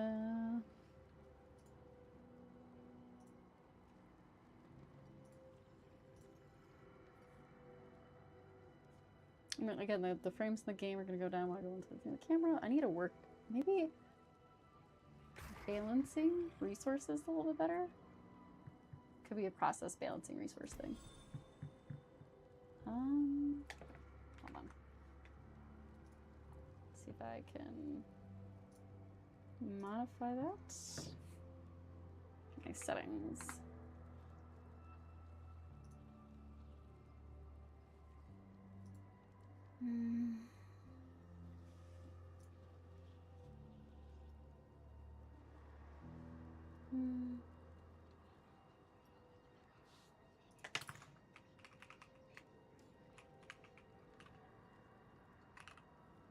mean, again, the frames in the game are gonna go down while I go into the camera. I need to work, maybe balancing resources a little bit better. Could be a process balancing resource thing. Hold on. See if I can modify that. Okay, settings.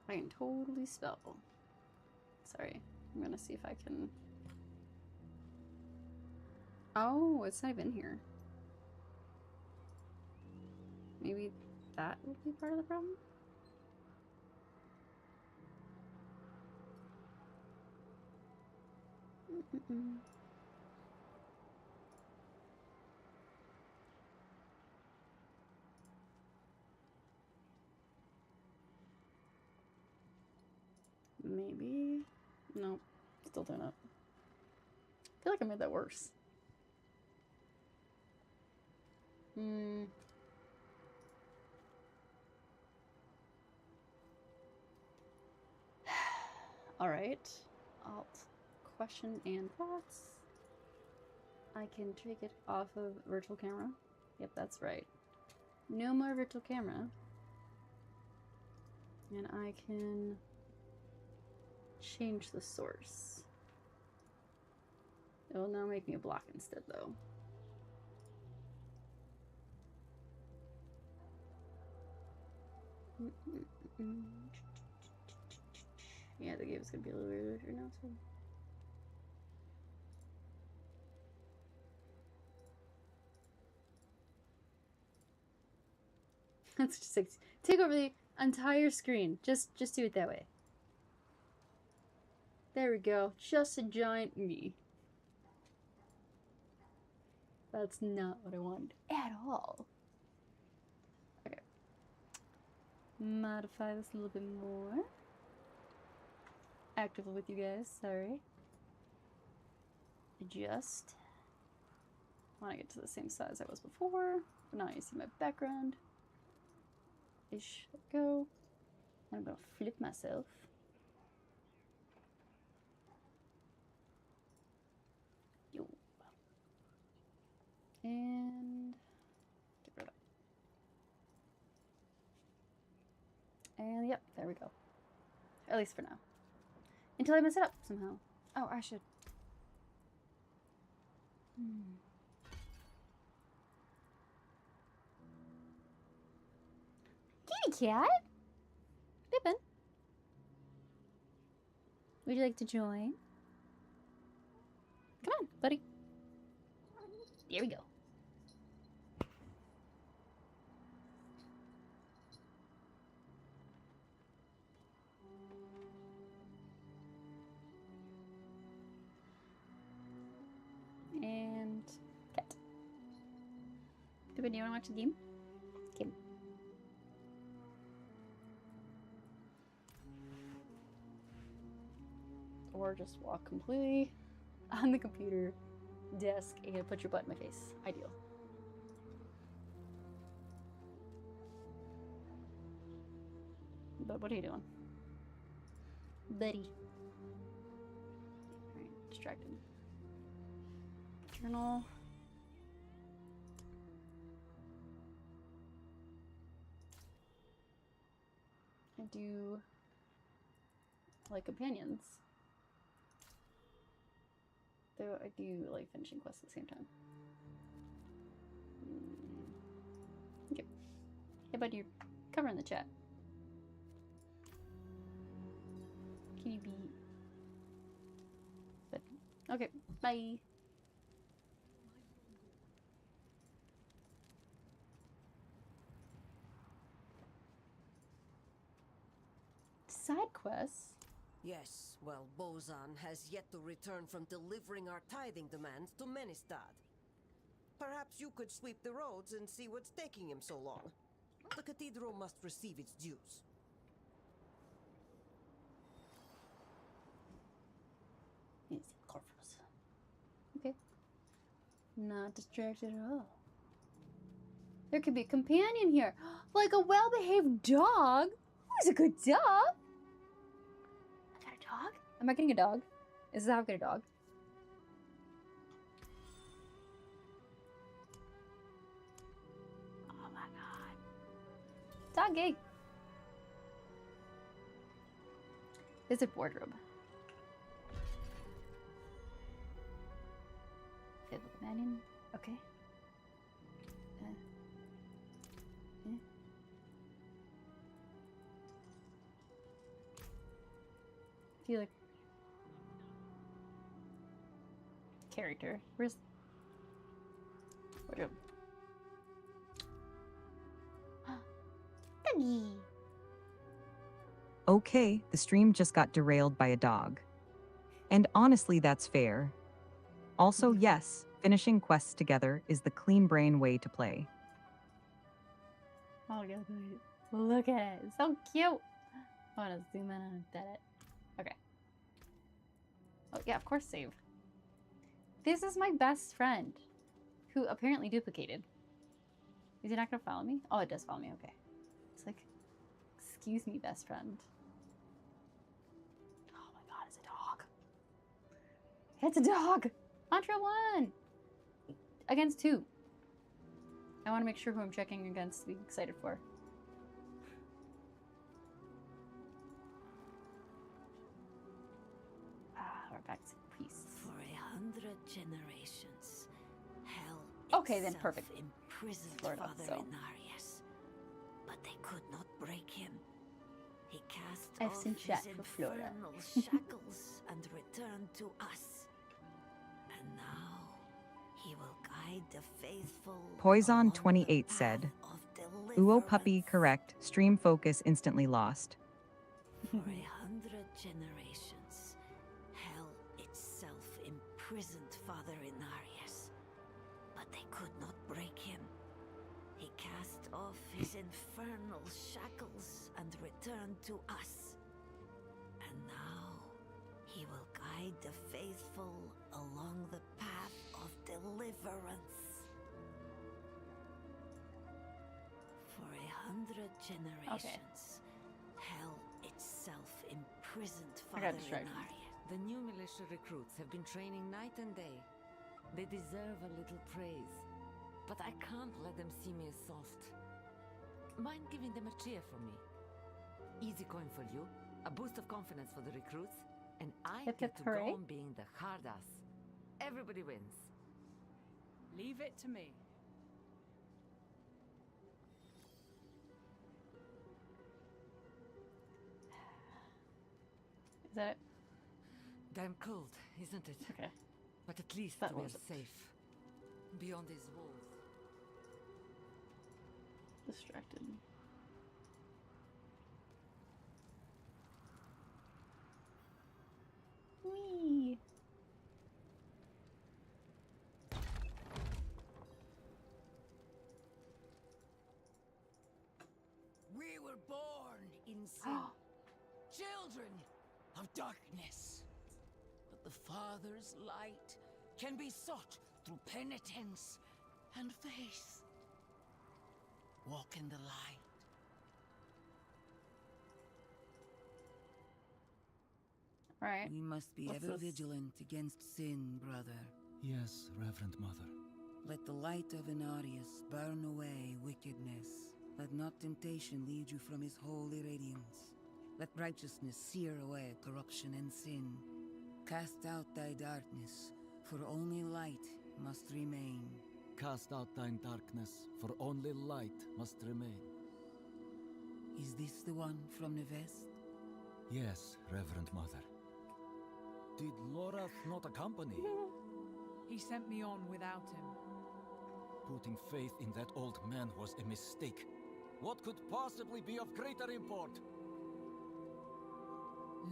I can totally spell. Sorry, I'm gonna see if I can. Oh, it's not even here. Maybe that would be part of the problem? Maybe? Nope. Still doing it. I feel like I made that worse. Alright. Alt. Question and thoughts. I can take it off of virtual camera. Yep, that's right. No more virtual camera. And I can change the source. It will now make me a block instead, though. Yeah, the game's gonna be a little weird right now, so. Let's just take over the entire screen. Just do it that way. There we go. Just a giant me. That's not what I wanted at all. Okay. Modify this a little bit more. Actively with you guys, sorry. Adjust. I want to get to the same size I was before. But now you see my background. Ish. Go. I'm gonna flip myself. Yo. And get rid of it. And yep, there we go. At least for now. Until I mess it up somehow. Oh, I should. Kitty cat? Would you like to join? Come on, buddy. Here we go. And cat. Do you want to watch the game? Game. Or just walk completely on the computer desk and put your butt in my face. Ideal. But what are you doing? Buddy. Alright, distracted. Journal. I do like companions. Though I do like finishing quests at the same time. Okay. Hey bud, you're covering the chat. Can you be... But... Okay, bye. Side quests? Yes, well, Bozan has yet to return from delivering our tithing demands to Menestad. Perhaps you could sweep the roads and see what's taking him so long. The cathedral must receive its dues. Yes, corpus. Okay. Not distracted at all. There could be a companion here. Like a well-behaved dog. Who's a good dog? I got a dog? Am I getting a dog? Is this how I get a dog? Oh my god. Doggy. Visit wardrobe. Favorite companion. Okay. Feel like character. Where's wardrobe? Doggy. Okay, the stream just got derailed by a dog. And honestly, that's fair. Also, yes, finishing quests together is the clean brain way to play. Oh, look at it. It's so cute. I want to zoom in on it. Okay. Oh, yeah, of course, save. This is my best friend, who apparently duplicated. Is he not going to follow me? Oh, it does follow me. Okay. It's like, excuse me, best friend. Oh my god, it's a dog. It's a dog! Mantra 1! Against 2. I want to make sure who I'm checking against to be excited for. We're back to peace. For 100 generations, hell Okay, then perfect. imprisoned Florida, Father so. Inarius, but they could not break him. He cast I've off seen his chat for Florida. infernal shackles and returned to us. And now he will guide the faithful. along the Poison28 path said, of Uo puppy deliverance. correct, stream focus instantly lost. For 100 generations, hell itself imprisoned Father Inarius, but they could not break him. He cast off his infernal shackles and returned to us. And now he will guide the faithful along the path of deliverance. For 100 generations, hell itself imprisoned I got Father distracted. Inarius. The new militia recruits have been training night and day. They deserve a little praise. But I can't let them see me as soft. Mind giving them a cheer for me? Easy coin for you, a boost of confidence for the recruits, and I Hip, get hip, to hooray. go on being the hard ass. Everybody wins. Leave it to me. Is that it? Damn cold, isn't it? Okay. But at least That we're wasn't. safe. Beyond these walls. Distracted. Whee! We were born in sin, children of darkness. But the Father's light can be sought through penitence and faith. Walk in the light. Alright. We must be What's ever this? vigilant against sin, brother. Yes, Reverend Mother. Let the light of Inarius burn away wickedness. Let not temptation lead you from his holy radiance. Let righteousness sear away corruption and sin. Cast out thy darkness, for only light must remain. Cast out thine darkness, for only light must remain. Is this the one from the west? Yes, Reverend Mother. Did Lorath not accompany? He sent me on without him. Putting faith in that old man was a mistake. What could possibly be of greater import?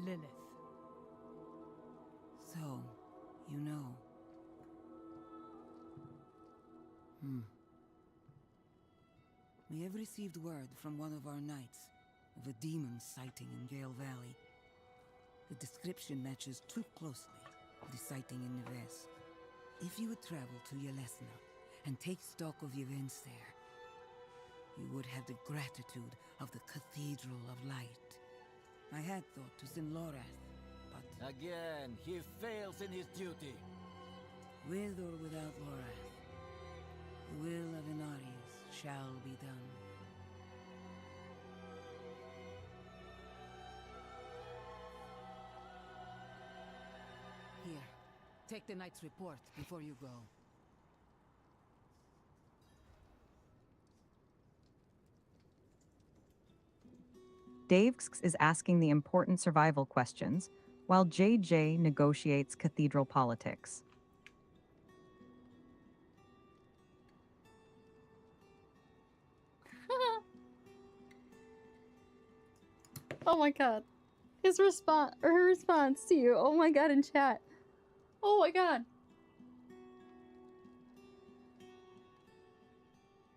Lilith. So, you know. We have received word from one of our knights of a demon sighting in Gale Valley. The description matches too closely with the sighting in the west. If you would travel to Yelesna and take stock of the events there, you would have the gratitude of the Cathedral of Light. I had thought to send Lorath, but Again, he fails in his duty. with or without Lorath, the will of Inarius shall be done. Here, take the knight's report before you go. Davex is asking the important survival questions, while JJ negotiates cathedral politics. Oh my god. His response, or her response to you. Oh my god, in chat. Oh my god.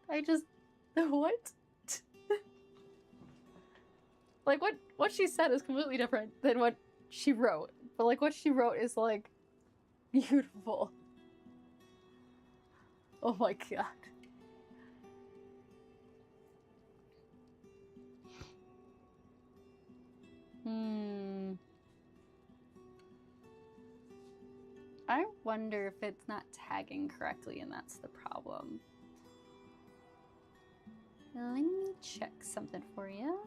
I just, what? Like, what she said is completely different than what she wrote. But, like, what she wrote is, like, beautiful. Oh my god. I wonder if it's not tagging correctly and that's the problem. Let me check something for you.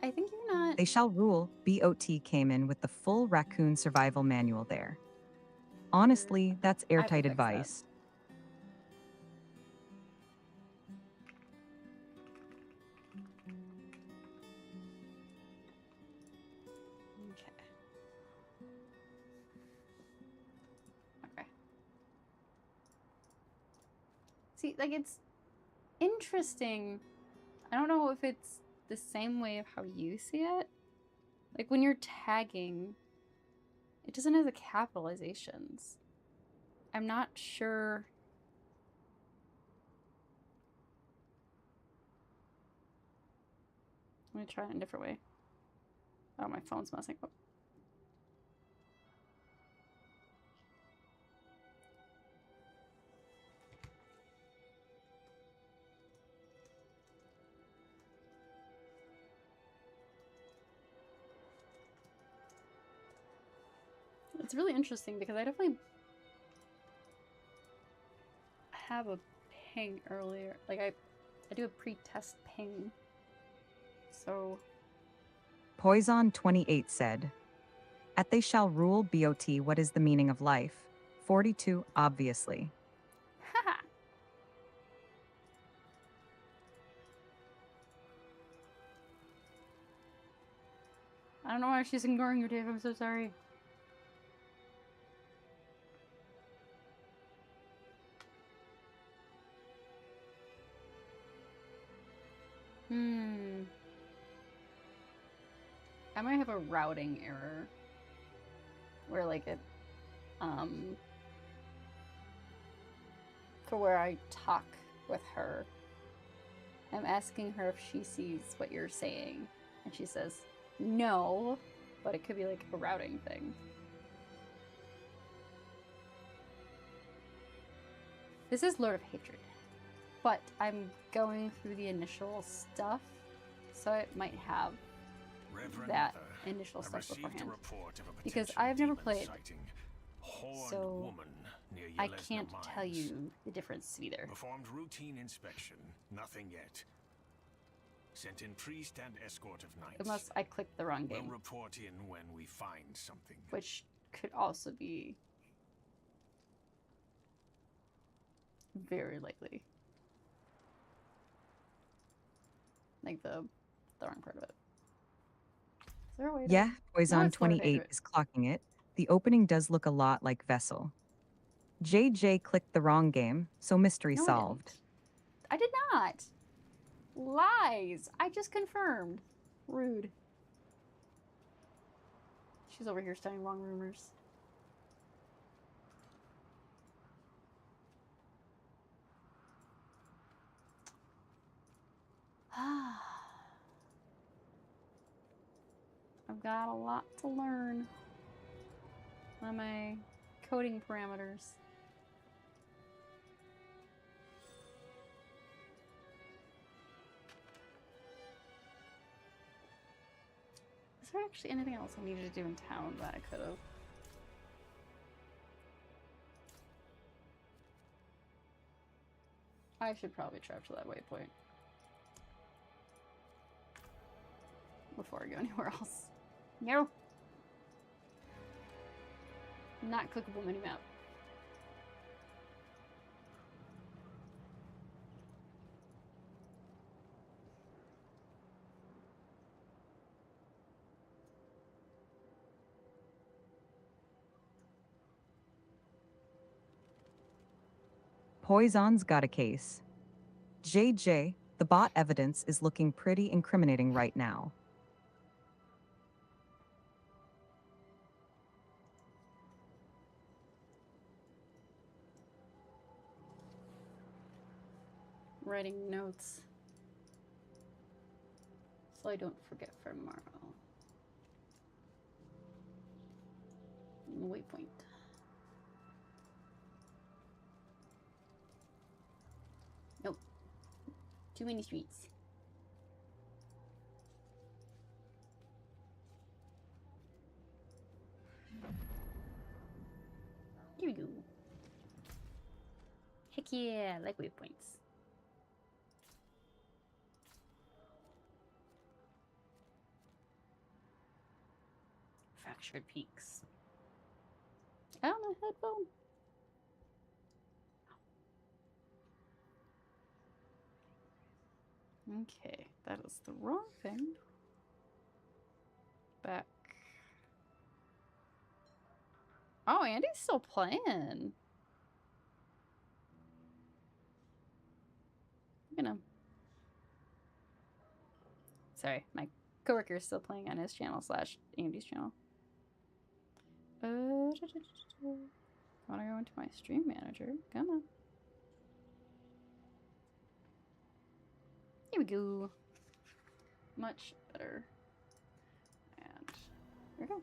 I think you're not... They Shall Rule BOT came in with the full raccoon survival manual there. Honestly, that's airtight fix that. advice. Okay. See, like, it's interesting. I don't know if it's the same way of how you see it. Like, when you're tagging, it doesn't have the capitalizations. I'm not sure. Let me try it in a different way. Oh, my phone's messing up. It's really interesting because I definitely have a ping earlier. Like, I do a pre-test ping. So... Poison28 said, At They Shall Rule BOT, what is the meaning of life? 42, obviously. Haha! I don't know why she's ignoring you, Dave. I'm so sorry. I might have a routing error. Where, like, it, for where I talk with her. I'm asking her if she sees what you're saying. And she says, no. But it could be, like, a routing thing. This is Lord of Hatred. But I'm going through the initial stuff. So it might have that initial stuff beforehand. Because I've never played, so I can't tell you the difference either. Performed routine inspection. Nothing yet. Sent in priest and escort of knights. Unless I clicked the wrong game. We'll report in when we find something. Which could also be very likely. Like the wrong part of it. Is there a way to... Yeah, Poison No, 28 is clocking it. The opening does look a lot like Vessel. JJ clicked the wrong game, so mystery No, solved. I did not. Lies. I just confirmed. Rude. She's over here starting wrong rumors. I've got a lot to learn on my coding parameters. Is there actually anything else I needed to do in town that I could have? I should probably drive to that waypoint before I go anywhere else. No. Not clickable minimap. Poison's got a case. JJ, the bot evidence is looking pretty incriminating right now. Writing notes so I don't forget for tomorrow. Waypoint. Nope. Too many streets. Here we go. Heck yeah, I like waypoints. Fractured peaks. Oh, my headphone. Okay, that is the wrong thing. Back. Oh, Andy's still playing. You know. Sorry, my coworker is still playing on his channel / Andy's channel. I want to go into my stream manager. Come on. Here we go. Much better. And there we go.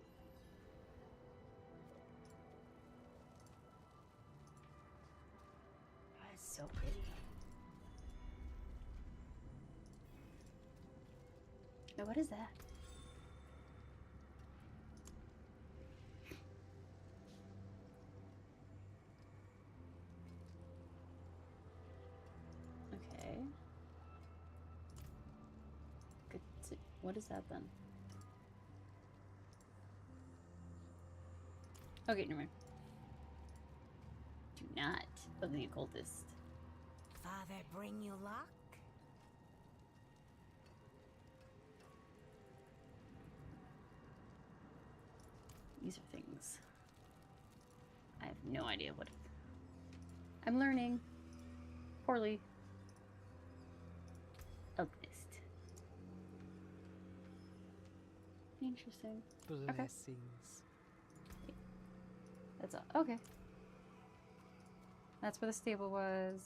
Oh, it's so pretty. Now, what is that? Okay. Good. What is that then? Okay, never mind. Do not of the occultist. Father bring you luck? These are things. I have no idea what. I'm learning. Poorly. Alchemist. Interesting. Blessings. Okay. That's all. Okay. That's where the stable was.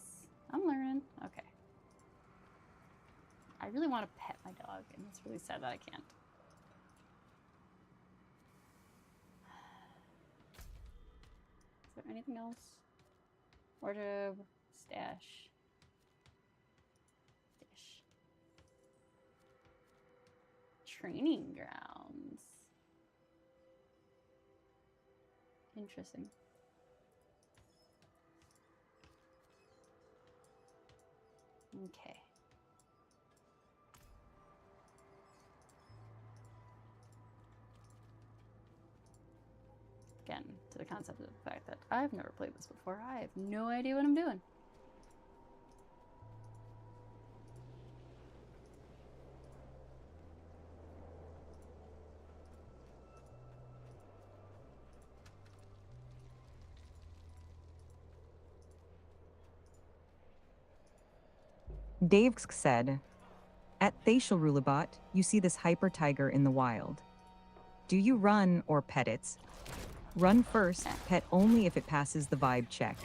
I'm learning. Okay. I really want to pet my dog, and it's really sad that I can't. Is there anything else? Wardrobe, stash. Training grounds. Interesting. Okay. Again, to the concept of the fact that I've never played this before. I have no idea what I'm doing. Dave said, "At Thasial Rulabat, you see this hyper tiger in the wild. Do you run or pet it? Run first, pet only if it passes the vibe check."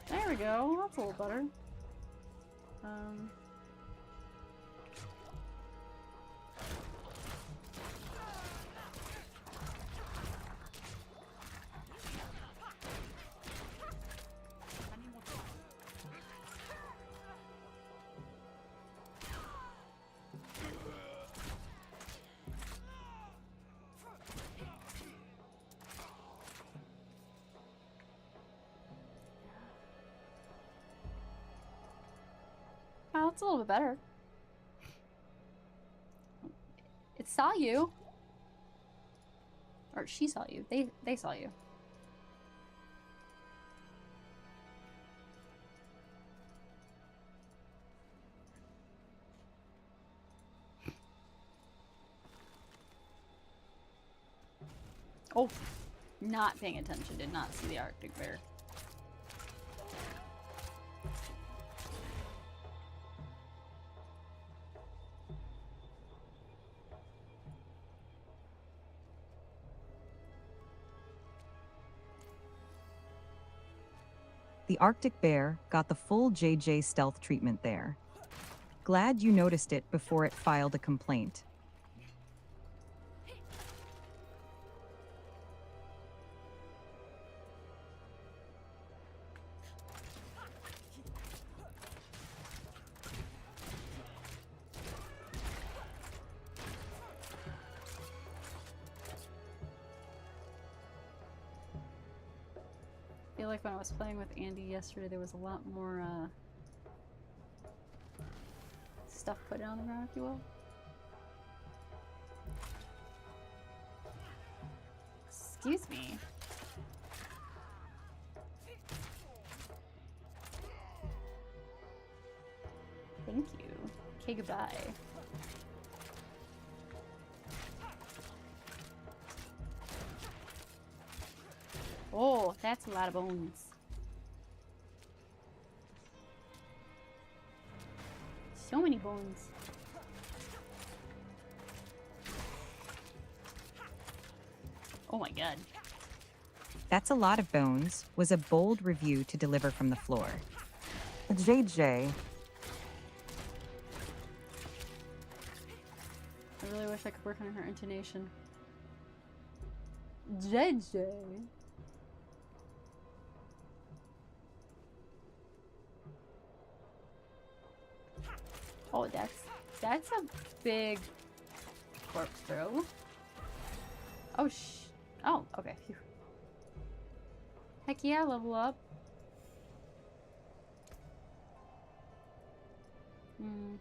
There we go. That's a little better. Oh, that's a little bit better. It saw you. Or she saw you. They saw you. Oh, not paying attention. Did not see the Arctic bear. The Arctic bear got the full JJ stealth treatment there. Glad you noticed it before it filed a complaint. I feel like when I was playing with Andy yesterday, there was a lot more stuff put on the ground, if you will. Excuse me. Thank you. Okay, goodbye. Oh, that's a lot of bones. So many bones. Oh my god. "That's a lot of bones" was a bold review to deliver from the floor. JJ. I really wish I could work on her intonation. JJ. Oh, that's a big corkscrew. Oh, oh, okay. Phew. Heck yeah, level up. Hmm.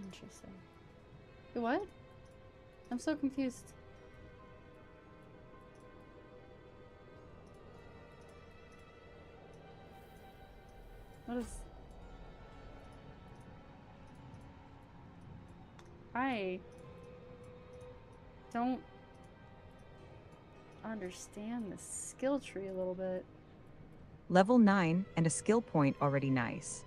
Interesting. What? I'm so confused. What is... I don't understand the skill tree a little bit. Level 9 and a skill point already nice.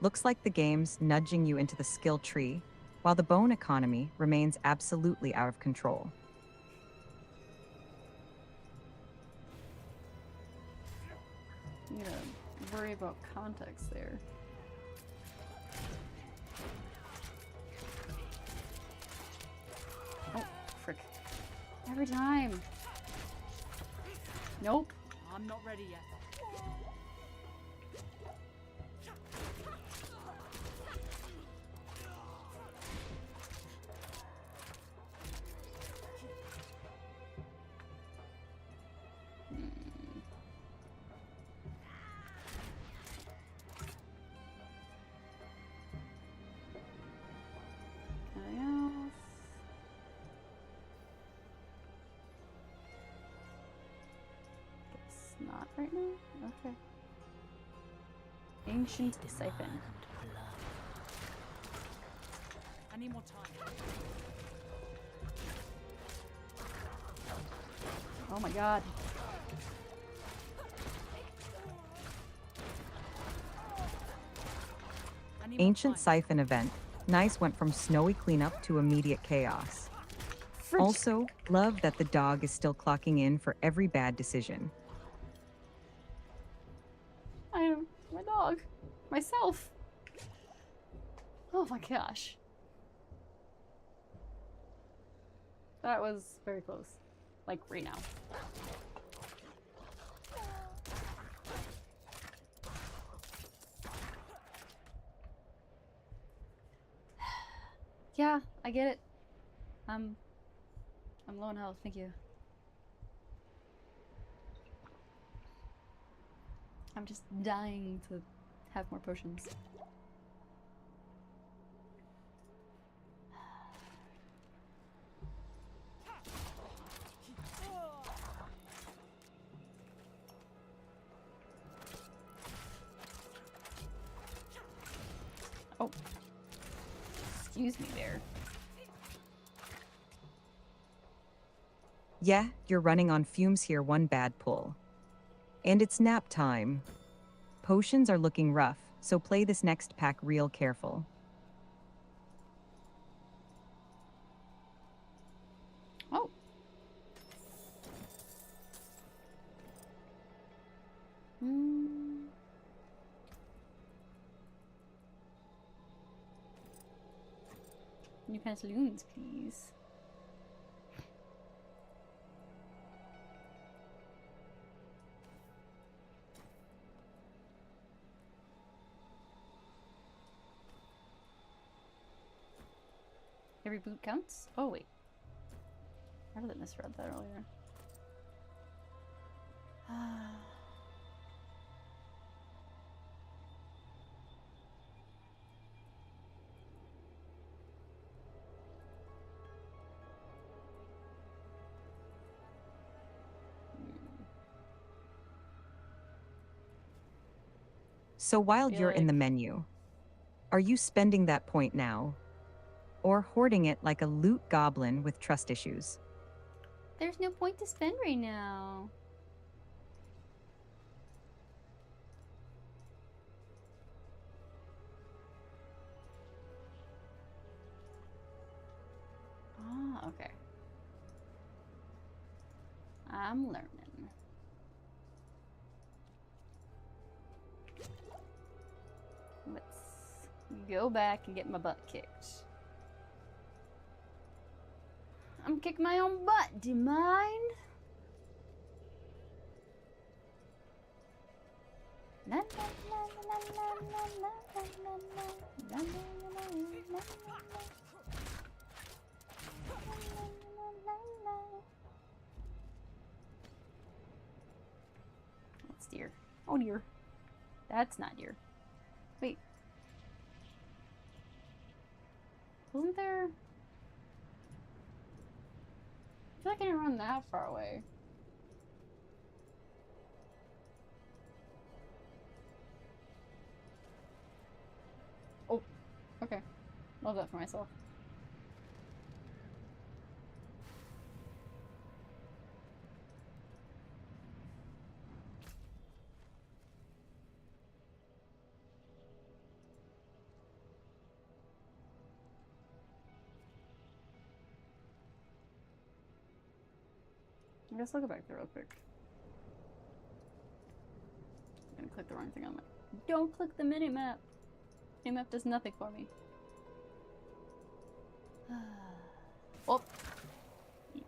Looks like the game's nudging you into the skill tree, while the bone economy remains absolutely out of control. You gotta worry about context there. Oh, frick. Every time. Nope. I'm not ready yet. Not right now? Okay. Ancient siphon. I need more time. Oh my god. Ancient siphon event. Nice went from snowy cleanup to immediate chaos. Also, love that the dog is still clocking in for every bad decision. I am my dog. Myself. Oh my gosh. That was very close. Like right now. Yeah, I get it. I'm low on health, thank you. I'm just dying to have more potions. Oh. Excuse me there. Yeah, you're running on fumes here, one bad pull. And it's nap time. Potions are looking rough, so play this next pack real careful. Oh. New pantaloons, please. Every boot counts? Oh, wait. I really misread that earlier. So while you're in the menu, are you spending that point now? Or hoarding it like a loot goblin with trust issues? There's no point to spend right now. Ah, okay. I'm learning. Let's go back and get my butt kicked. I'm kicking my own butt, do you mind? That's deer. Oh dear. That's not deer. Wait. Wasn't there... I feel like I didn't run that far away. Love that for myself. I guess I'll go back there real quick. I'm gonna click the wrong thing on my... Don't click the minimap! Minimap does nothing for me. Oh! Eat.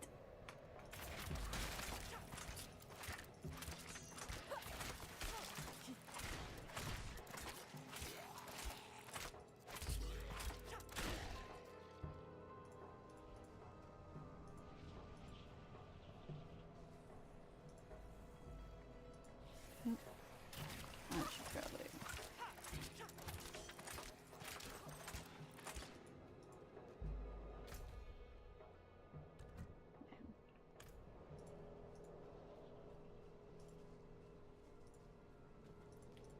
I should probably...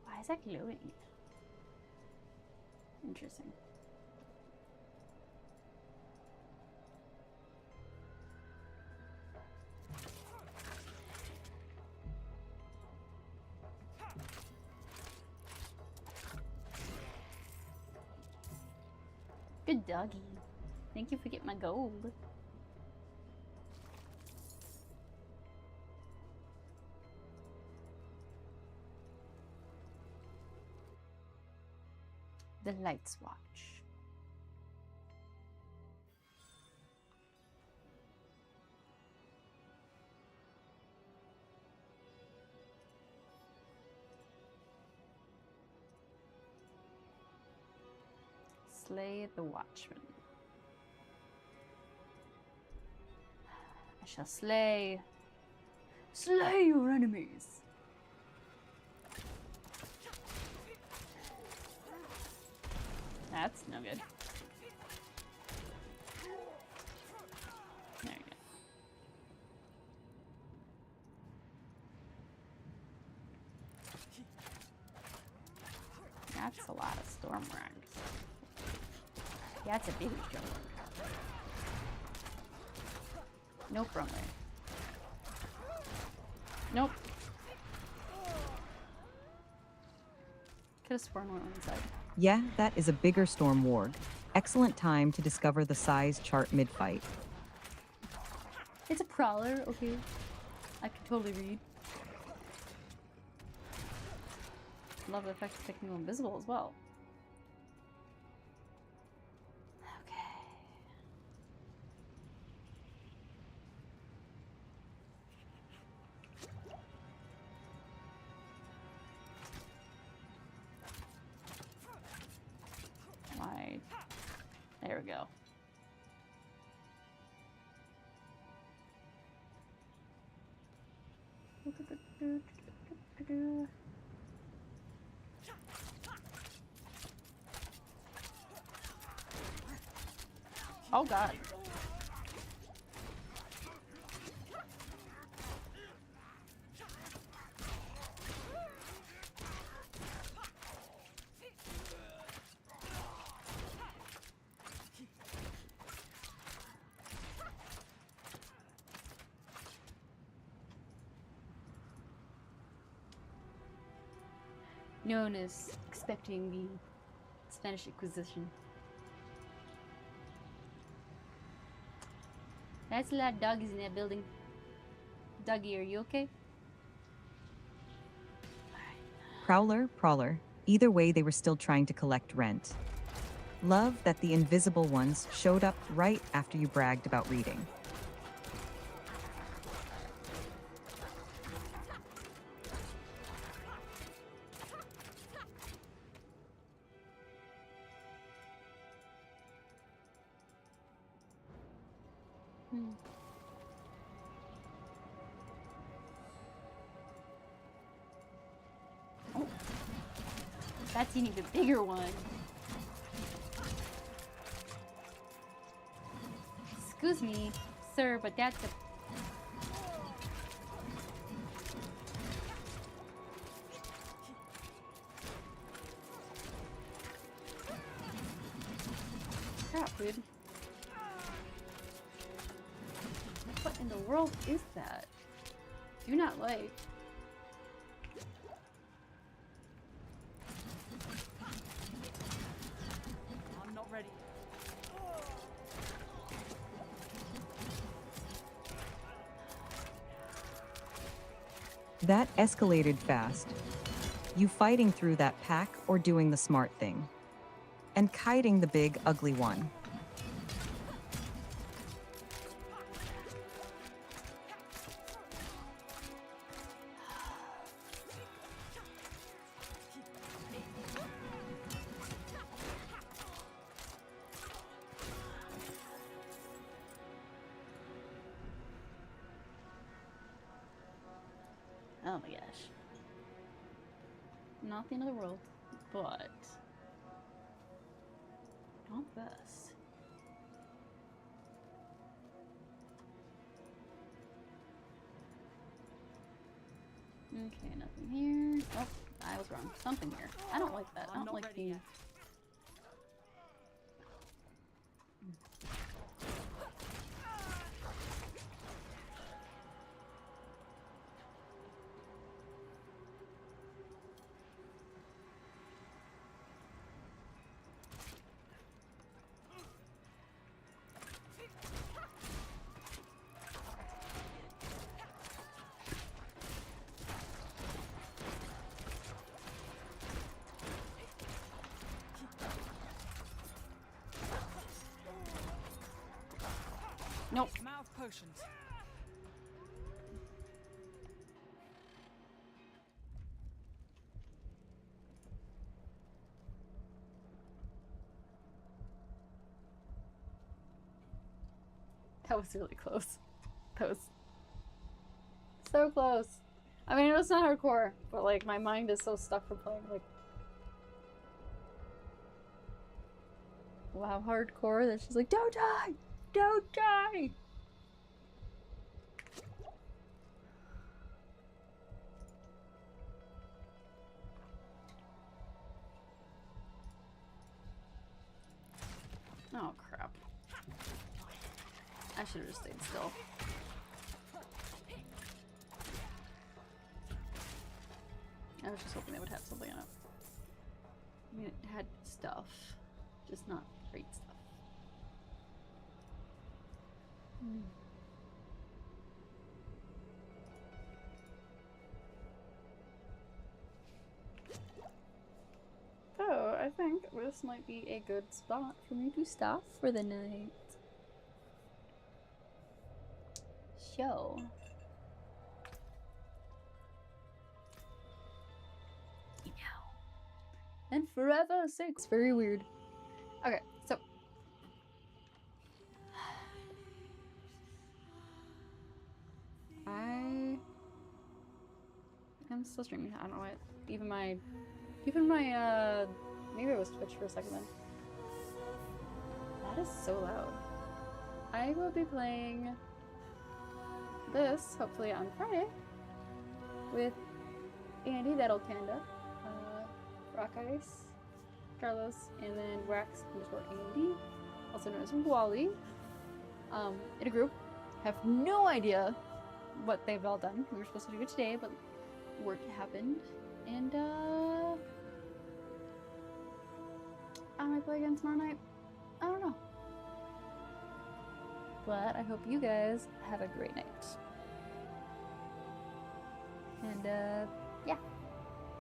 Why is that glowing? Interesting. Good doggy. Thank you for getting my gold. The Lights Watch. Slay the Watchman. I shall slay your enemies. That's no good. There you go. That's a lot of storm ranks. Yeah, that's a big storm rank. Nope, wrong way. Nope. Could have sworn one inside. Yeah, that is a bigger storm warg. Excellent time to discover the size chart mid-fight. It's a prowler, okay. I can totally read. Love the effect of making them invisible as well. There we go. Oh God. Known as expecting the Spanish Inquisition. That's a lot of doggies in that building. Doggy, are you okay? Prowler, Prowler. Either way, they were still trying to collect rent. Love that the invisible ones showed up right after you bragged about reading. Oh, that's an even bigger one. Excuse me, sir, but that's a... dude. What in the world is that? Do not like. I'm not ready. That escalated fast. You fighting through that pack or doing the smart thing? And kiting the big, ugly one. Oh my gosh. Not the end of the world, but not the best. Okay, nothing here. Oh, I was wrong. Something here. I don't like that. I don't like the... Nope. Mouth potions. That was really close. That was so close. I mean, it's not hardcore, but like my mind is so stuck from playing like WoW hardcore that she's like, "Don't die! Don't die!" Oh crap. I should have just stayed still. I was just hoping they would have something in it. I mean, it had stuff, just not great stuff. So, I think this might be a good spot for me to stop for the night. Show. And forever sake. It's very weird. Okay, so I'm still streaming. I don't know what. Even my maybe it was Twitch for a second then. That is so loud. I will be playing this hopefully on Friday with Andy, that old panda, Rock Ice, Carlos, and then Wax_Andy, also known as Wally, in a group. Have no idea what they've all done. We were supposed to do it today, but work happened, and I might play again tomorrow night. I don't know. But I hope you guys have a great night. And yeah.